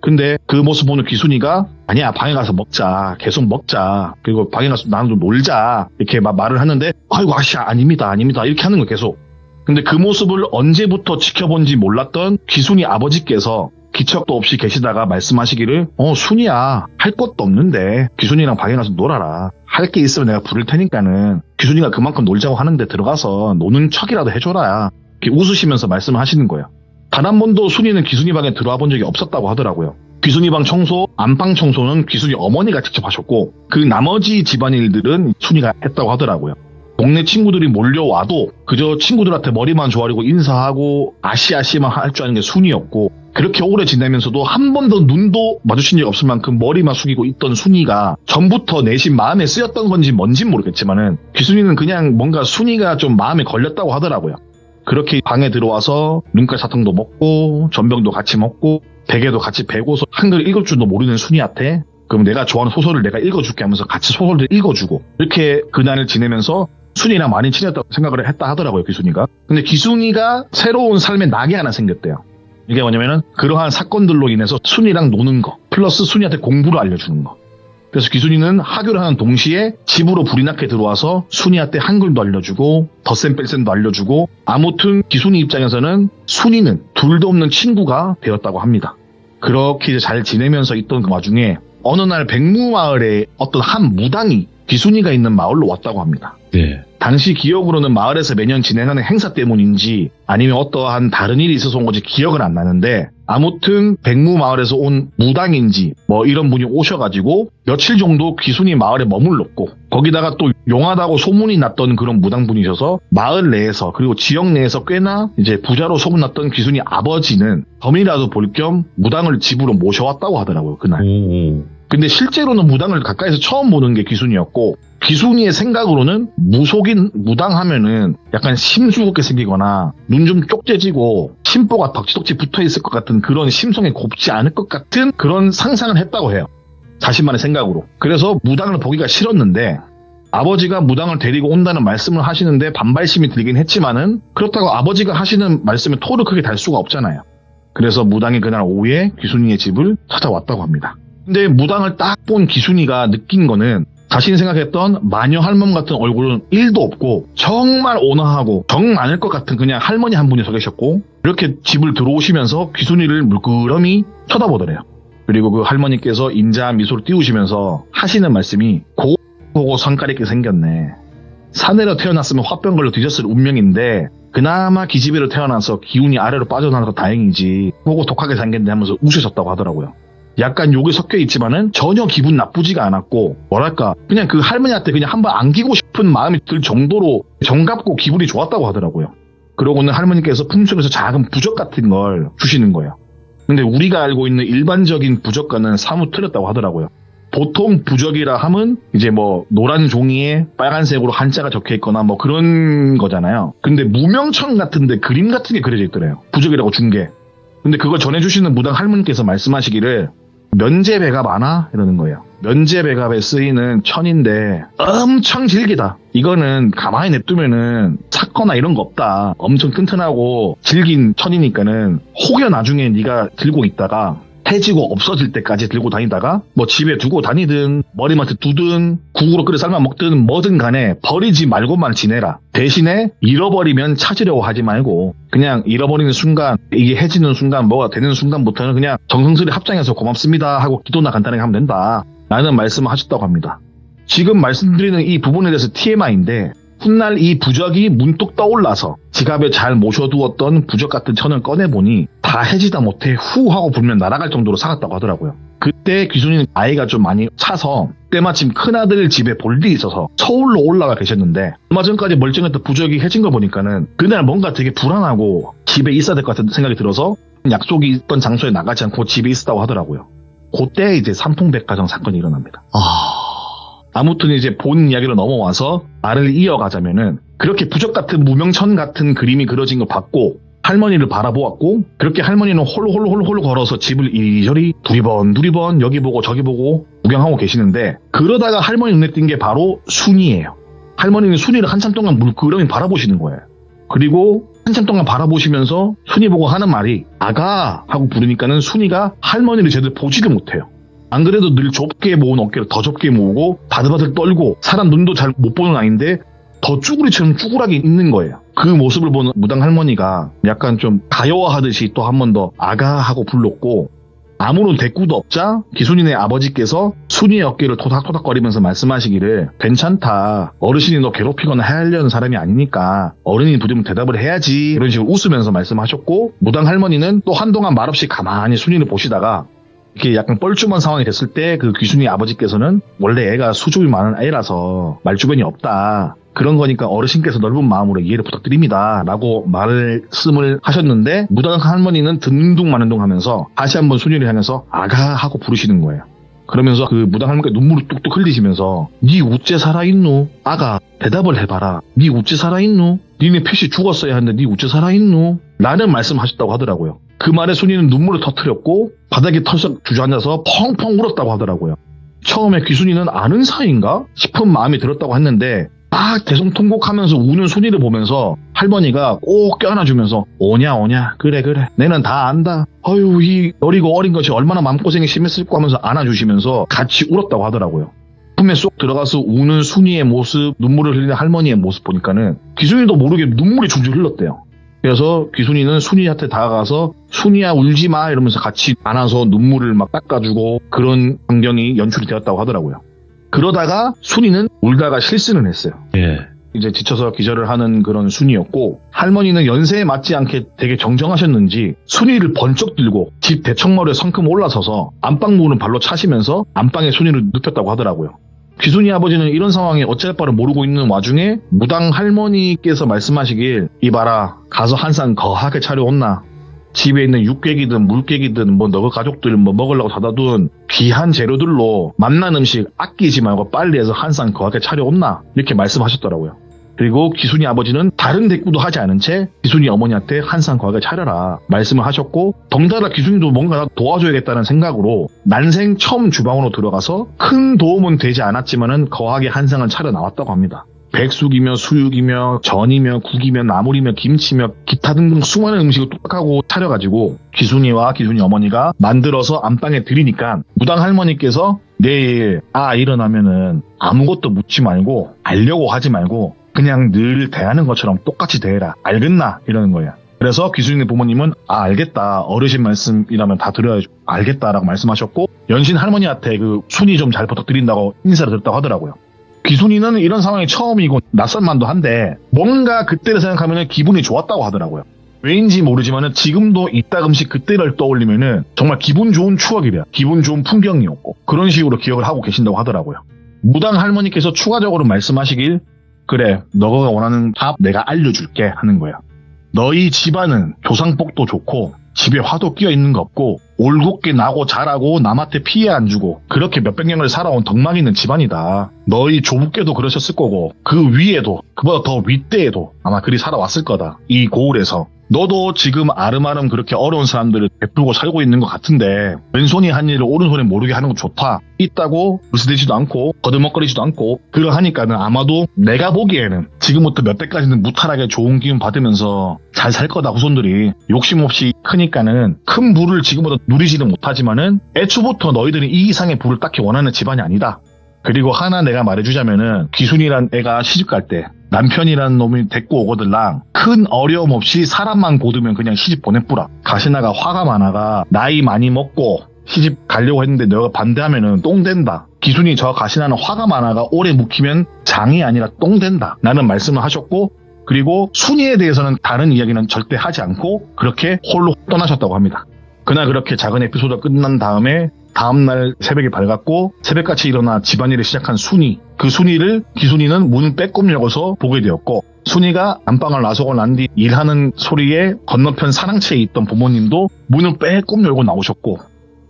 근데 그 모습 보는 귀순이가 아니야 방에 가서 먹자 계속 먹자 그리고 방에 가서 나는 좀 놀자 이렇게 막 말을 하는데 아이고 아씨 아닙니다 이렇게 하는 거 계속. 근데 그 모습을 언제부터 지켜본지 몰랐던 귀순이 아버지께서 기척도 없이 계시다가 말씀하시기를 순이야 할 것도 없는데 귀순이랑 방에 가서 놀아라 할 게 있으면 내가 부를 테니까는 귀순이가 그만큼 놀자고 하는데 들어가서 노는 척이라도 해줘라 이렇게 웃으시면서 말씀을 하시는 거예요. 단 한 번도 순이는 귀순이 방에 들어와 본 적이 없었다고 하더라고요. 귀순이 방 청소, 안방 청소는 귀순이 어머니가 직접 하셨고 그 나머지 집안일들은 순이가 했다고 하더라고요. 동네 친구들이 몰려와도 그저 친구들한테 머리만 조아리고 인사하고 아시아시만 할 줄 아는 게 순이었고 그렇게 오래 지내면서도 한 번도 눈도 마주친 적이 없을 만큼 머리만 숙이고 있던 순이가 전부터 내심 마음에 쓰였던 건지 뭔진 모르겠지만은 귀순이는 그냥 뭔가 순이가 좀 마음에 걸렸다고 하더라고요. 그렇게 방에 들어와서 눈깔 사탕도 먹고 전병도 같이 먹고 베개도 같이 베고서 한글 읽을 줄도 모르는 순이한테 그럼 내가 좋아하는 소설을 내가 읽어줄게 하면서 같이 소설을 읽어주고 이렇게 그날을 지내면서 순이랑 많이 친했다고 생각을 했다 하더라고요, 귀순이가. 근데 귀순이가 새로운 삶의 낙이 하나 생겼대요. 이게 뭐냐면은 그러한 사건들로 인해서 순이랑 노는 거 플러스 순이한테 공부를 알려주는 거. 그래서 귀순이는 하교를 하는 동시에 집으로 불이 나게 들어와서 순이한테 한글도 알려주고 덧셈 뺄셈도 알려주고 아무튼 귀순이 입장에서는 순이는 둘도 없는 친구가 되었다고 합니다. 그렇게 잘 지내면서 있던 그 와중에 어느 날 백무마을에 어떤 한 무당이 귀순이가 있는 마을로 왔다고 합니다. 네. 당시 기억으로는 마을에서 매년 진행하는 행사 때문인지 아니면 어떠한 다른 일이 있어서 온 건지 기억은 안 나는데 아무튼 백무마을에서 온 무당인지 뭐 이런 분이 오셔가지고 며칠 정도 귀순이 마을에 머물렀고 거기다가 또 용하다고 소문이 났던 그런 무당분이셔서 마을 내에서 그리고 지역 내에서 꽤나 이제 부자로 소문났던 귀순이 아버지는 점이라도 볼 겸 무당을 집으로 모셔왔다고 하더라고요, 그날. 오. 근데 실제로는 무당을 가까이서 처음 보는 게 귀순이었고 귀순이의 생각으로는 무속인 무당 하면은 약간 심술궂게 생기거나 눈 좀 쪽재지고 심보가 덕지덕지 붙어있을 것 같은 그런 심성에 곱지 않을 것 같은 그런 상상을 했다고 해요. 자신만의 생각으로. 그래서 무당을 보기가 싫었는데 아버지가 무당을 데리고 온다는 말씀을 하시는데 반발심이 들긴 했지만은 그렇다고 아버지가 하시는 말씀에 토를 크게 달 수가 없잖아요. 그래서 무당이 그날 오후에 귀순이의 집을 찾아왔다고 합니다. 근데 무당을 딱 본 귀순이가 느낀 거는 자신이 생각했던 마녀 할멈 같은 얼굴은 1도 없고 정말 온화하고 정 많을 것 같은 그냥 할머니 한 분이 서 계셨고 이렇게 집을 들어오시면서 귀순이를 물끄러미 쳐다보더래요. 그리고 그 할머니께서 인자한 미소를 띄우시면서 하시는 말씀이 고고 성깔 있게 생겼네. 사내로 태어났으면 화병 걸려 뒤졌을 운명인데 그나마 기집애로 태어나서 기운이 아래로 빠져나가서 다행이지 보고 독하게 생겼네 하면서 우셔졌다고 하더라고요. 약간 욕이 섞여 있지만은 전혀 기분 나쁘지가 않았고 뭐랄까 그냥 그 할머니한테 그냥 한번 안기고 싶은 마음이 들 정도로 정갑고 기분이 좋았다고 하더라고요. 그러고는 할머니께서 품속에서 작은 부적 같은 걸 주시는 거예요. 근데 우리가 알고 있는 일반적인 부적과는 사뭇 틀렸다고 하더라고요. 보통 부적이라 함은 이제 뭐 노란 종이에 빨간색으로 한자가 적혀 있거나 뭐 그런 거잖아요. 근데 무명청 같은데 그림 같은 게 그려져 있더래요. 부적이라고 준 게. 근데 그걸 전해주시는 무당 할머니께서 말씀하시기를 면제배갑 아나? 이러는 거예요. 면제배갑에 쓰이는 천인데 엄청 질기다. 이거는 가만히 냅두면은 삭거나 이런 거 없다. 엄청 튼튼하고 질긴 천이니까는 혹여 나중에 네가 들고 있다가 해지고 없어질 때까지 들고 다니다가 뭐 집에 두고 다니든 머리맡에 두든 국으로 끓여 삶아 먹든 뭐든 간에 버리지 말고만 지내라. 대신에 잃어버리면 찾으려고 하지 말고 그냥 잃어버리는 순간 이게 해지는 순간 뭐가 되는 순간부터는 그냥 정성스레 합장해서 고맙습니다 하고 기도나 간단하게 하면 된다 라는 말씀을 하셨다고 합니다. 지금 말씀드리는 이 부분에 대해서 TMI인데 훗날 이 부적이 문득 떠올라서 제 지갑에 잘 모셔두었던 부적 같은 천을 꺼내보니 다 해지다 못해 후 하고 불면 날아갈 정도로 살았다고 하더라고요. 그때 귀순이는 나이가 좀 많이 차서 때마침 큰아들 집에 볼 일이 있어서 서울로 올라가 계셨는데 얼마 전까지 멀쩡했던 부적이 해진 거 보니까는 그날 뭔가 되게 불안하고 집에 있어야 될 것 같은 생각이 들어서 약속이 있던 장소에 나가지 않고 집에 있었다고 하더라고요. 그때 이제 삼풍백화점 사건이 일어납니다. 아무튼 이제 본 이야기로 넘어와서 말을 이어가자면은 그렇게 부적 같은 무명천 같은 그림이 그려진 거 봤고 할머니를 바라보았고 그렇게 할머니는 홀로 걸어서 집을 이리저리 두리번 여기 보고 저기 보고 구경하고 계시는데 그러다가 할머니 눈에 띈 게 바로 순이에요. 할머니는 순이를 한참 동안 물끄러미 바라보시는 거예요. 그리고 한참 동안 바라보시면서 순이 보고 하는 말이 아가 하고 부르니까는 순이가 할머니를 제대로 보지를 못해요. 안 그래도 늘 좁게 모은 어깨를 더 좁게 모으고 바들바들 떨고 사람 눈도 잘 못 보는 아이인데 더 쭈구리처럼 쭈구하게 있는 거예요. 그 모습을 보는 무당 할머니가 약간 좀 가여워하듯이 또 한 번 더 아가 하고 불렀고 아무런 대꾸도 없자 기순이네 아버지께서 순이의 어깨를 토닥토닥거리면서 말씀하시기를 괜찮다. 어르신이 너 괴롭히거나 해하려는 사람이 아니니까 어른이 부르면 대답을 해야지 이런 식으로 웃으면서 말씀하셨고 무당 할머니는 또 한동안 말없이 가만히 순이를 보시다가 이렇게 약간 뻘쭘한 상황이 됐을 때 그 귀순이 아버지께서는 원래 애가 수줍이 많은 애라서 말주변이 없다. 그런 거니까 어르신께서 넓은 마음으로 이해를 부탁드립니다. 라고 말씀을 하셨는데 무당 할머니는 듣는 마는 하면서 다시 한번 순이를 향해서 아가 하고 부르시는 거예요. 그러면서 그 무당 할머니가 눈물을 뚝뚝 흘리시면서 니 우째 살아있누? 아가 대답을 해봐라. 니 우째 살아있누? 니네 표시 죽었어야 하는데 니 우째 살아있누? 라는 말씀하셨다고 하더라고요. 그 말에 순이는 눈물을 터뜨렸고 바닥에 털썩 주저앉아서 펑펑 울었다고 하더라고요. 처음에 귀순이는 아는 사이인가 싶은 마음이 들었다고 했는데 막 대성통곡하면서 우는 순이를 보면서 할머니가 꼭 껴안아주면서 오냐 그래 내는 다 안다. 어휴 이 어리고 어린 것이 얼마나 마음고생이 심했을까 하면서 안아주시면서 같이 울었다고 하더라고요. 품에 쏙 들어가서 우는 순이의 모습, 눈물을 흘리는 할머니의 모습 보니까는 귀순이도 모르게 눈물이 줄줄 흘렀대요. 그래서 귀순이는 순이한테 다가가서 순이야 울지마 이러면서 같이 안아서 눈물을 막 닦아주고 그런 광경이 연출이 되었다고 하더라고요. 그러다가 순이는 울다가 실신을 했어요. 예. 이제 지쳐서 기절을 하는 그런 순이었고 할머니는 연세에 맞지 않게 되게 정정하셨는지 순이를 번쩍 들고 집 대청마루에 성큼 올라서서 안방 문을 발로 차시면서 안방에 순이를 눕혔다고 하더라고요. 귀순이 아버지는 이런 상황에 어찌할 바를 모르고 있는 와중에 무당 할머니께서 말씀하시길 이봐라 가서 한 상 거하게 차려온나. 집에 있는 육개기든 물개기든 뭐 너그 가족들 뭐 먹으려고 사다 둔 귀한 재료들로 맛난 음식 아끼지 말고 빨리 해서 한 상 거하게 차려온나 이렇게 말씀하셨더라고요. 그리고 귀순이 아버지는 다른 대꾸도 하지 않은 채 귀순이 어머니한테 한 상 거하게 차려라 말씀을 하셨고 덩달아 귀순이도 뭔가 도와줘야겠다는 생각으로 난생 처음 주방으로 들어가서 큰 도움은 되지 않았지만은 거하게 한 상을 차려 나왔다고 합니다. 백숙이며 수육이며 전이며 국이며 나물이며 김치며 기타 등등 수많은 음식을 뚝딱하고 차려가지고 귀순이와 귀순이 어머니가 만들어서 안방에 드리니까 무당 할머니께서 내일 일어나면은 아무것도 묻지 말고 알려고 하지 말고 그냥 늘 대하는 것처럼 똑같이 대해라. 알겠나? 이러는 거예요. 그래서 귀순이 부모님은 알겠다. 어르신 말씀이라면 다 들어야죠. 알겠다라고 말씀하셨고 연신 할머니한테 그 순이 좀 잘 부탁드린다고 인사를 드렸다고 하더라고요. 귀순이는 이런 상황이 처음이고 낯설만도 한데 뭔가 그때를 생각하면 기분이 좋았다고 하더라고요. 왜인지 모르지만 지금도 이따금씩 그때를 떠올리면 정말 기분 좋은 추억이래요. 기분 좋은 풍경이었고 그런 식으로 기억을 하고 계신다고 하더라고요. 무당 할머니께서 추가적으로 말씀하시길 그래 너가 원하는 답 내가 알려줄게 하는 거야. 너희 집안은 조상복도 좋고 집에 화도 끼어있는 거 없고 올곧게 나고 자라고 남한테 피해 안 주고 그렇게 몇백 년을 살아온 덕망 있는 집안이다. 너희 조부께도 그러셨을 거고 그 위에도 그보다 더 윗대에도 아마 그리 살아왔을 거다. 이 고을에서. 너도 지금 아름아름 그렇게 어려운 사람들을 베풀고 살고 있는 것 같은데 왼손이 한 일을 오른손이 모르게 하는 거 좋다. 있다고 불스대지도 않고 거들먹거리지도 않고 그러하니까는 아마도 내가 보기에는 지금부터 몇 대까지는 무탈하게 좋은 기운 받으면서 잘 살 거다. 후손들이 욕심 없이 크니까는 큰 부를 지금부터 누리지는 못하지만은 애초부터 너희들은 이 이상의 부를 딱히 원하는 집안이 아니다. 그리고 하나 내가 말해주자면은 귀순이란 애가 시집갈 때 남편이란 놈이 데리고 오거들랑 큰 어려움 없이 사람만 고두면 그냥 시집 보내뿌라. 가시나가 화가 많아가 나이 많이 먹고 시집 가려고 했는데 너가 반대하면은 똥 된다. 기순이 저 가시나는 화가 많아가 오래 묵히면 장이 아니라 똥 된다. 라는 말씀을 하셨고 그리고 순이에 대해서는 다른 이야기는 절대 하지 않고 그렇게 홀로 떠나셨다고 합니다. 그날 그렇게 작은 에피소드가 끝난 다음에 다음날 새벽이 밝았고 새벽같이 일어나 집안일을 시작한 순이, 그 순이를 기순이는 문을 빼꼼 열고서 보게 되었고, 순이가 안방을 나서고 난 뒤 일하는 소리에 건너편 사랑채에 있던 부모님도 문을 빼꼼 열고 나오셨고,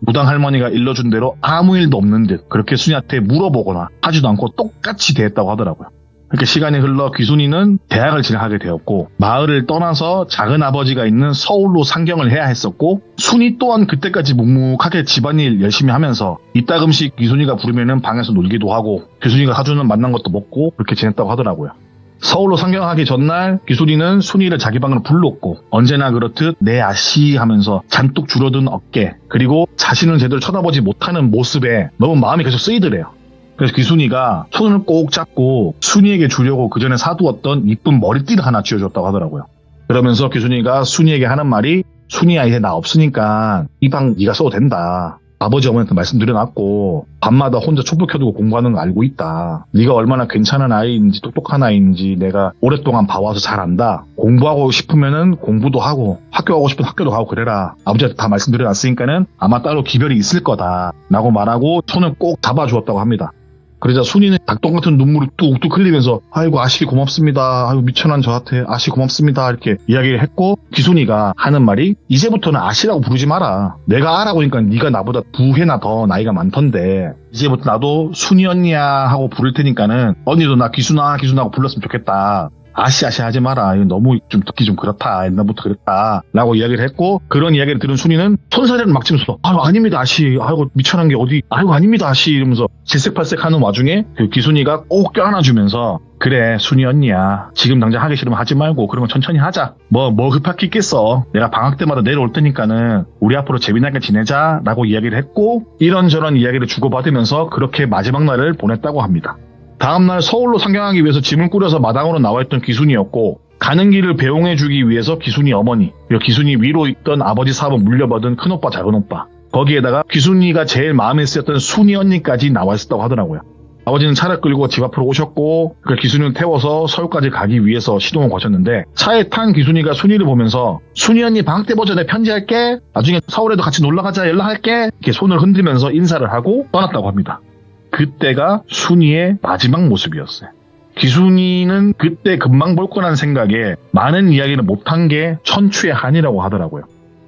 무당 할머니가 일러준 대로 아무 일도 없는 듯 그렇게 순이한테 물어보거나 하지도 않고 똑같이 대했다고 하더라고요. 이렇게 시간이 흘러 귀순이는 대학을 진학하게 되었고, 마을을 떠나서 작은 아버지가 있는 서울로 상경을 해야 했었고, 순이 또한 그때까지 묵묵하게 집안일 열심히 하면서 이따금씩 귀순이가 부르면은 방에서 놀기도 하고 귀순이가 사주는 만난 것도 먹고 그렇게 지냈다고 하더라고요. 서울로 상경하기 전날 귀순이는 순이를 자기 방으로 불렀고, 언제나 그렇듯 내 아씨 하면서 잔뜩 줄어든 어깨, 그리고 자신을 제대로 쳐다보지 못하는 모습에 너무 마음이 계속 쓰이더래요. 그래서 귀순이가 손을 꼭 잡고 순이에게 주려고 그 전에 사두었던 이쁜 머리띠를 하나 쥐어줬다고 하더라고요. 그러면서 귀순이가 순이에게 하는 말이, 순이야 이제 나 없으니까 이 방 네가 써도 된다. 아버지 어머니한테 말씀드려놨고 밤마다 혼자 촛불 켜두고 공부하는 거 알고 있다. 네가 얼마나 괜찮은 아이인지 똑똑한 아이인지 내가 오랫동안 봐와서 잘 안다. 공부하고 싶으면은 공부도 하고 학교 가고 싶으면 학교도 가고 그래라. 아버지한테 다 말씀드려놨으니까는 아마 따로 기별이 있을 거다 라고 말하고 손을 꼭 잡아주었다고 합니다. 그러자 순이는 닭똥 같은 눈물을 뚝뚝 흘리면서 아이고 아씨 고맙습니다. 아이고 미천한 저한테 아씨 고맙습니다. 이렇게 이야기를 했고, 귀순이가 하는 말이, 이제부터는 아씨라고 부르지 마라. 내가 알아보니까 네가 나보다 2회나 더 나이가 많던데 이제부터 나도 순이 언니야 하고 부를 테니까는 언니도 나 귀순아 귀순하고 불렀으면 좋겠다. 아씨 하지 마라. 이거 너무 좀 듣기 좀 그렇다. 옛날부터 그랬다 라고 이야기를 했고, 그런 이야기를 들은 순이는 손사래를 막 치면서 아유 아닙니다 아씨, 아이고 미천한 게 어디, 아이고 아닙니다 아씨 이러면서 질색팔색 하는 와중에 그 귀순이가 꼭 껴안아주면서, 그래 순이 언니야 지금 당장 하기 싫으면 하지 말고 그러면 천천히 하자. 뭐 급할 게 있겠어. 내가 방학 때마다 내려올 테니까는 우리 앞으로 재미나게 지내자 라고 이야기를 했고, 이런저런 이야기를 주고받으면서 그렇게 마지막 날을 보냈다고 합니다. 다음날 서울로 상경하기 위해서 짐을 꾸려서 마당으로 나와있던 귀순이였고, 가는 길을 배웅해주기 위해서 귀순이 어머니, 그리고 귀순이 위로 있던 아버지 사업을 물려받은 큰오빠 작은오빠, 거기에다가 귀순이가 제일 마음에 쓰였던 순이 언니까지 나와 있었다고 하더라고요. 아버지는 차를 끌고 집 앞으로 오셨고, 그 귀순이를 태워서 서울까지 가기 위해서 시동을 거셨는데, 차에 탄 귀순이가 순이를 보면서 순이 언니 방학 때 보자, 내가 편지할게, 나중에 서울에도 같이 놀러가자, 연락할게, 이렇게 손을 흔들면서 인사를 하고 떠났다고 합니다. 그때가 순이의 마지막 모습이었어요. 귀순이는 그때 금방 볼 거라는 생각에 많은 이야기를 못한 게 천추의 한이라고 하더라고요.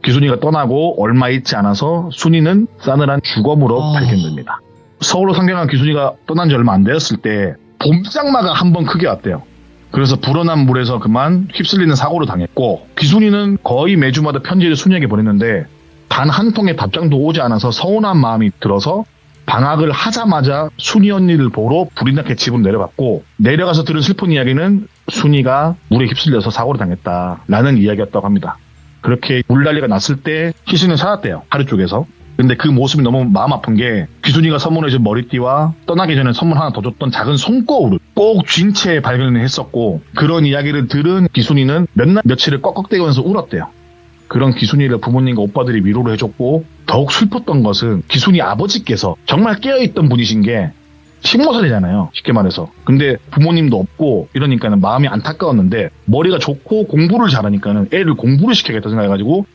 귀순이가 떠나고 얼마 있지 않아서 순이는 싸늘한 주검으로 발견됩니다. 서울로 상경한 귀순이가 떠난 지 얼마 안 되었을 때 봄장마가 한 번 크게 왔대요. 그래서 불어난 물에서 그만 휩쓸리는 사고를 당했고, 귀순이는 거의 매주마다 편지를 순이에게 보냈는데 단 한 통의 답장도 오지 않아서 서운한 마음이 들어서 방학을 하자마자 순이 언니를 보러 불이 나게 집으로 내려갔고, 내려가서 들은 슬픈 이야기는 순이가 물에 휩쓸려서 사고를 당했다라는 이야기였다고 합니다. 그렇게 물난리가 났을 때 희순이는 살았대요, 하루 쪽에서. 근데 그 모습이 너무 마음 아픈 게, 귀순이가 선물해준 머리띠와 떠나기 전에 선물 하나 더 줬던 작은 손거울을 꼭 쥔 채 발견을 했었고, 그런 이야기를 들은 귀순이는 몇 날 며칠을 꺽꺽대면서 울었대요. 그런 귀순이를 부모님과 오빠들이 위로를 해줬고, 더욱 슬펐던 것은 귀순이 아버지께서 정말 깨어있던 분이신 게 15살이잖아요, 쉽게 말해서. 근데 부모님도 없고 이러니까는 마음이 안타까웠는데, 머리가 좋고 공부를 잘하니까는 애를 공부를 시켜야겠다 생각해가지고,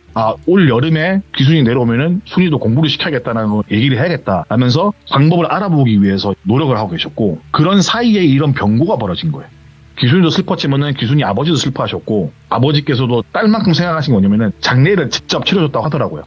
올 여름에 귀순이 내려오면은 순이도 공부를 시켜야겠다는 거 얘기를 해야겠다 하면서 방법을 알아보기 위해서 노력을 하고 계셨고, 그런 사이에 이런 병고가 벌어진 거예요. 귀순이도 슬펐지만은 귀순이 아버지도 슬퍼하셨고, 아버지께서도 딸만큼 생각하신 게 뭐냐면은 장례를 직접 치러줬다고 하더라고요.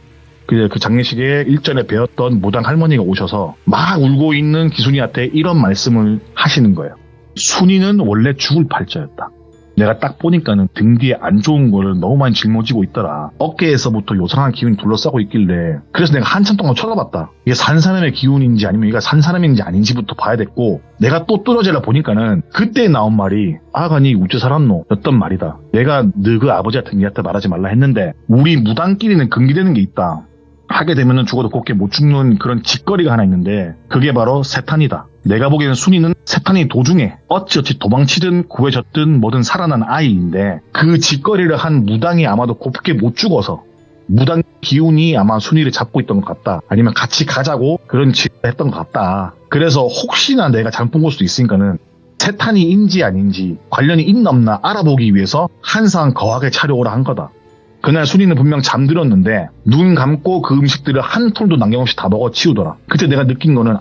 그 장례식에 일전에 배웠던 무당 할머니가 오셔서 막 울고 있는 귀순이한테 이런 말씀을 하시는 거예요. 순이는 원래 죽을 팔자였다. 내가 딱 보니까는 등 뒤에 안 좋은 거를 너무 많이 짊어지고 있더라. 어깨에서부터 요상한 기운이 둘러싸고 있길래 그래서 내가 한참 동안 쳐다봤다. 이게 산 사람의 기운인지 아니면 얘가 산 사람인지 아닌지부터 봐야 됐고, 내가 또 뚫어져라 보니까는 그때 나온 말이 아가 니 우째 살았노? 였던 말이다. 내가 너그 아버지한테 니한테 말하지 말라 했는데 우리 무당끼리는 금기되는 게 있다. 하게 되면은 죽어도 곱게 못 죽는 그런 짓거리가 하나 있는데 그게 바로 세탄이다. 내가 보기에는 순이는 세탄이 도중에 어찌어찌 도망치든 구해졌든 뭐든 살아난 아이인데 그 짓거리를 한 무당이 아마도 곱게 못 죽어서 무당 기운이 아마 순이를 잡고 있던 것 같다. 아니면 같이 가자고 그런 짓을 했던 것 같다. 그래서 혹시나 내가 잘못 본 걸 수도 있으니까는 세탄이인지 아닌지 관련이 있나 없나 알아보기 위해서 한상 거하게 차려오라 한 거다. 그날 순이는 분명 잠들었는데 눈 감고 그 음식들을 한 톨도 남김없이 다 먹어치우더라. 그때 내가 느낀 거는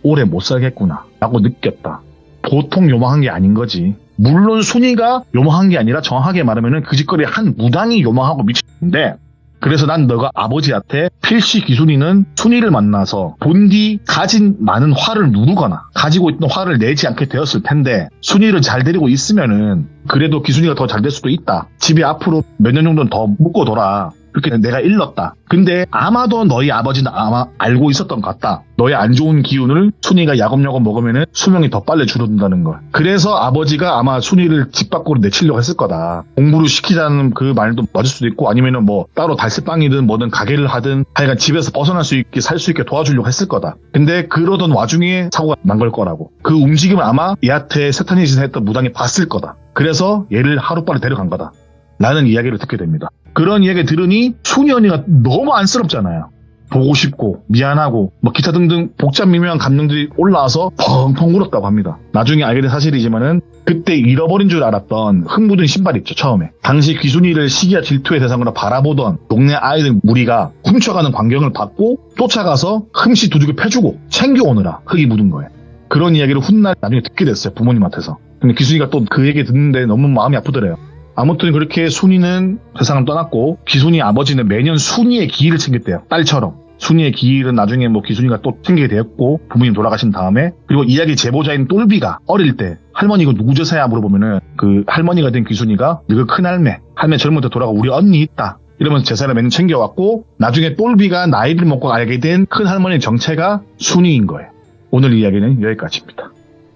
오래 못 살겠구나 라고 느꼈다. 보통 요망한 게 아닌 거지. 물론 순이가 요망한 게 아니라 정확하게 말하면 그 짓거리 한 무당이 요망하고 미쳤는데, 그래서 난 너가 아버지한테 필시 기순이는 순이를 만나서 본디 가진 많은 화를 누르거나 가지고 있던 화를 내지 않게 되었을 텐데, 순이를 잘 데리고 있으면은 그래도 기순이가 더 잘 될 수도 있다. 집에 앞으로 몇 년 정도는 더 묵고 돌아. 그렇게 내가 일렀다. 근데 아마도 너희 아버지는 아마 알고 있었던 것 같다. 너의 안 좋은 기운을 순이가 야곱야곱 먹으면 수명이 더 빨리 줄어든다는 걸. 그래서 아버지가 아마 순이를 집 밖으로 내치려고 했을 거다. 공부를 시키자는 그 말도 맞을 수도 있고, 아니면은 뭐 따로 달새방이든 뭐든 가게를 하든 하여간 집에서 벗어날 수 있게 살 수 있게 도와주려고 했을 거다. 근데 그러던 와중에 사고가 난 걸 거라고. 그 움직임을 아마 얘한테 세타니짓 했던 무당이 봤을 거다. 그래서 얘를 하루빨리 데려간 거다 라는 이야기를 듣게 됩니다. 그런 이야기 들으니 순이 언니가 너무 안쓰럽잖아요. 보고 싶고 미안하고 뭐 기타 등등 복잡 미묘한 감정들이 올라와서 펑펑 울었다고 합니다. 나중에 알게 된 사실이지만은 그때 잃어버린 줄 알았던 흙 묻은 신발 있죠, 처음에. 당시 귀순이를 시기와 질투의 대상으로 바라보던 동네 아이들 무리가 훔쳐가는 광경을 받고 쫓아가서 흠씨 두둑이 패주고 챙겨오느라 흙이 묻은 거예요. 그런 이야기를 훗날 나중에 듣게 됐어요, 부모님한테서. 근데 귀순이가 또 그 얘기 듣는데 너무 마음이 아프더래요. 아무튼 그렇게 순이는 세상을 떠났고, 기순이 아버지는 매년 순이의 기일을 챙겼대요. 딸처럼. 순이의 기일은 나중에 뭐 기순이가 또 챙기게 되었고, 부모님 돌아가신 다음에. 그리고 이야기 제보자인 똘비가 어릴 때 할머니 이거 누구 제사야 물어보면은 그 할머니가 된 기순이가 너그 큰할매, 할매 젊을 때 돌아가 우리 언니 있다 이러면서 제사를 매년 챙겨왔고, 나중에 똘비가 나이를 먹고 알게 된 큰할머니의 정체가 순이인 거예요. 오늘 이야기는 여기까지입니다.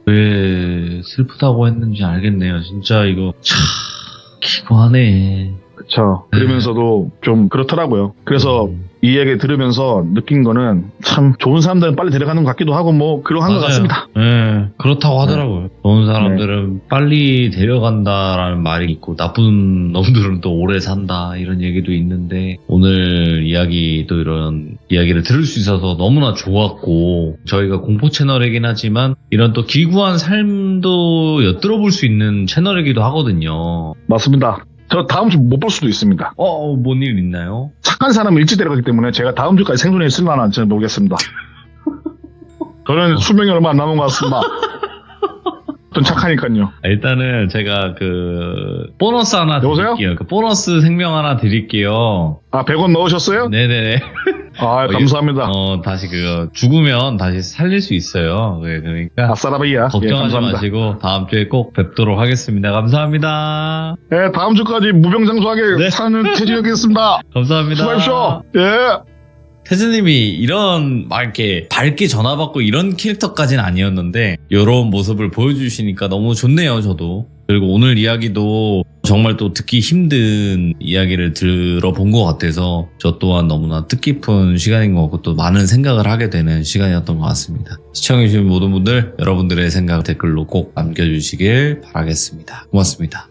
왜 슬프다고 했는지 알겠네요. 진짜 이거 참 기구하네. 그쵸. 그러면서도 좀 그렇더라고요. 그래서 이 이야기 들으면서 느낀 거는 참 좋은 사람들은 빨리 데려가는 것 같기도 하고 뭐 그러한 것 같습니다. 네, 그렇다고 하더라고요. 좋은 사람들은 빨리 데려간다라는 말이 있고, 나쁜 놈들은 또 오래 산다 이런 얘기도 있는데, 오늘 이야기도 이런 이야기를 들을 수 있어서 너무나 좋았고, 저희가 공포 채널이긴 하지만 이런 또 기구한 삶도 엿들어볼 수 있는 채널이기도 하거든요. 맞습니다. 저 다음 주 못 볼 수도 있습니다. 뭔 일 있나요? 착한 사람을 일찍 데려가기 때문에 제가 다음 주까지 생존해 있을라나 저는 모르겠습니다. 저는 수명이 얼마 안 남은 것 같습니다. 전 착하니까요. 일단은 제가 그 보너스 하나 여보세요? 드릴게요. 그 보너스 생명 하나 드릴게요. 100원 넣으셨어요? 네네네. 감사합니다. 다시 죽으면 다시 살릴 수 있어요. 네, 그러니까 아싸라비야. 걱정하지 마시고 다음 주에 꼭 뵙도록 하겠습니다. 감사합니다. 네, 다음 주까지 무병장수하게 사는 태진이었겠습니다. 감사합니다. 수고하십시오. 예. 태즈님이 이런 막 이렇게 밝게 전화받고 이런 캐릭터까지는 아니었는데 이런 모습을 보여주시니까 너무 좋네요, 저도. 그리고 오늘 이야기도 정말 또 듣기 힘든 이야기를 들어본 것 같아서 저 또한 너무나 뜻깊은 시간인 것 같고 또 많은 생각을 하게 되는 시간이었던 것 같습니다. 시청해주신 모든 분들, 여러분들의 생각 댓글로 꼭 남겨주시길 바라겠습니다. 고맙습니다.